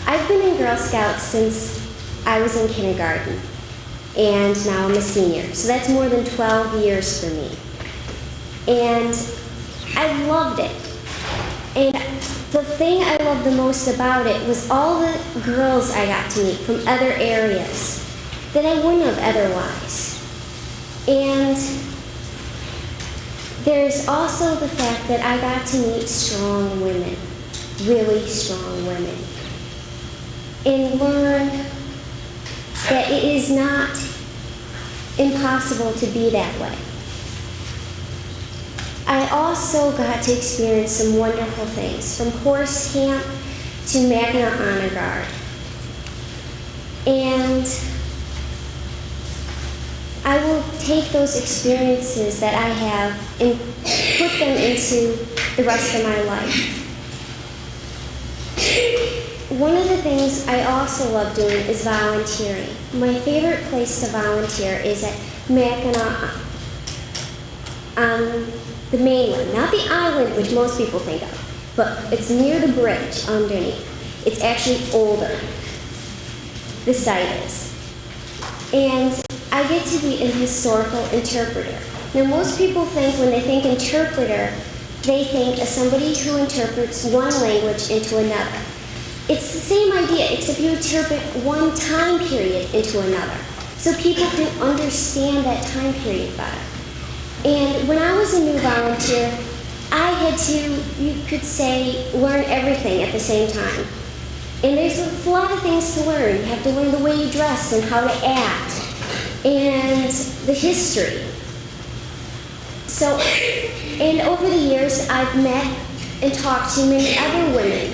[SPEAKER 1] I've been in Girl Scouts since I was in kindergarten, and now I'm a senior. So that's more than 12 years for me. And I loved it. And the thing I loved the most about it was all the girls I got to meet from other areas that I wouldn't have otherwise. And there's also the fact that I got to meet strong women, really strong women, and learn that it is not impossible to be that way. I also got to experience some wonderful things, from horse camp to Magna Honor Guard. And I will take those experiences that I have and put them into the rest of my life. One of the things I also love doing is volunteering. My favorite place to volunteer is at Mackinac on the mainland, not the island, which most people think of, but it's near the bridge underneath. It's actually older, the site is. And I get to be an historical interpreter. Now, most people think when they think interpreter, they think of somebody who interprets one language into another. It's the same idea, except you interpret one time period into another, so people can understand that time period better. And when I was a new volunteer, I had to, you could say, learn everything at the same time. And there's a lot of things to learn. You have to learn the way you dress and how to act, and the history. So, and over the years, I've met and talked to many other women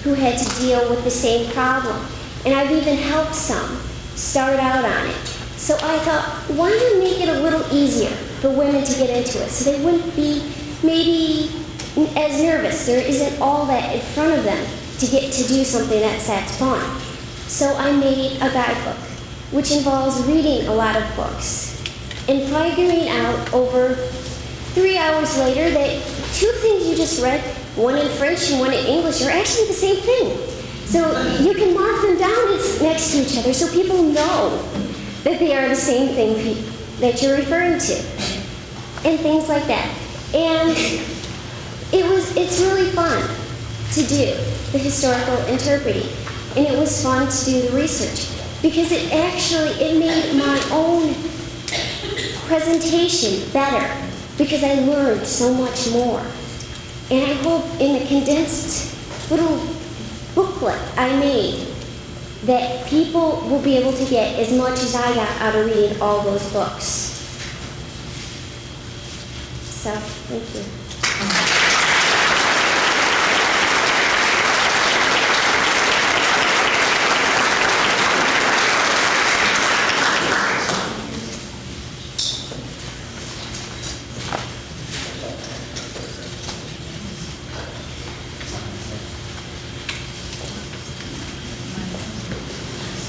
[SPEAKER 1] who had to deal with the same problem. And I've even helped some start out on it. So I thought, why not make it a little easier for women to get into it, so they wouldn't be maybe as nervous. There isn't all that in front of them to get to do something that's fun. So I made a guidebook, which involves reading a lot of books and figuring out over 3 hours later that two things you just read, one in French and one in English, are actually the same thing. So you can mark them down next to each other so people know that they are the same thing that you're referring to, and things like that. And it's really fun to do the historical interpreting, and it was fun to do the research, because it made my own presentation better, because I learned so much more. And I hope in the condensed little booklet I made that people will be able to get as much as I got out of reading all those books. So, thank you.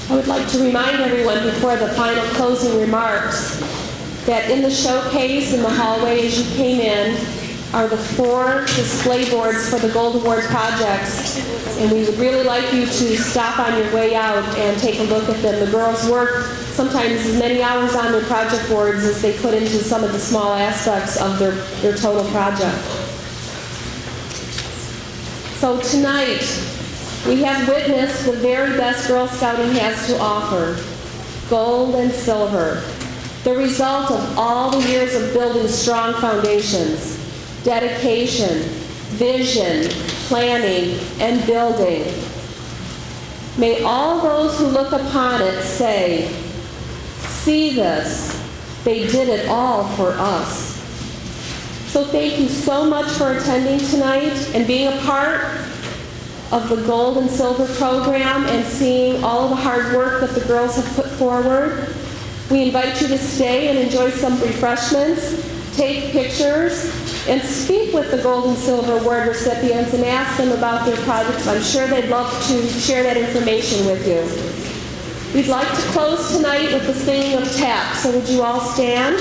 [SPEAKER 2] I would like to remind everyone before the final closing remarks that in the showcase in the hallway as you came in are the 4 display boards for the Gold Award projects, and we would really like you to stop on your way out and take a look at them. The girls work sometimes as many hours on their project boards as they put into some of the small aspects of their total project. So tonight, We have witnessed the very best Girl Scouting has to offer, gold and silver, the result of all the years of building strong foundations, dedication, vision, planning, and building. May all those who look upon it say, "See this, they did it all for us." So thank you so much for attending tonight and being a part of the Gold and Silver program and seeing all of the hard work that the girls have put forward. We invite you to stay and enjoy some refreshments, take pictures, and speak with the Gold and Silver Award recipients and ask them about their projects. I'm sure they'd love to share that information with you. We'd like to close tonight with the singing of TAP, so would you all stand?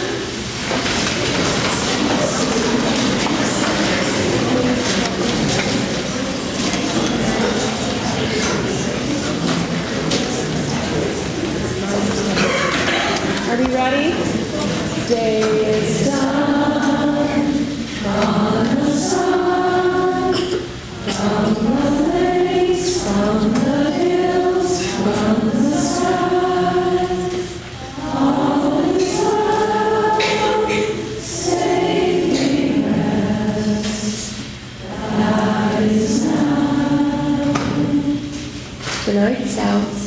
[SPEAKER 2] Are we ready? Day is done from the sun, from the lakes, from the hills, from the skies. All is well, saving rest. God is now. Tonight's out.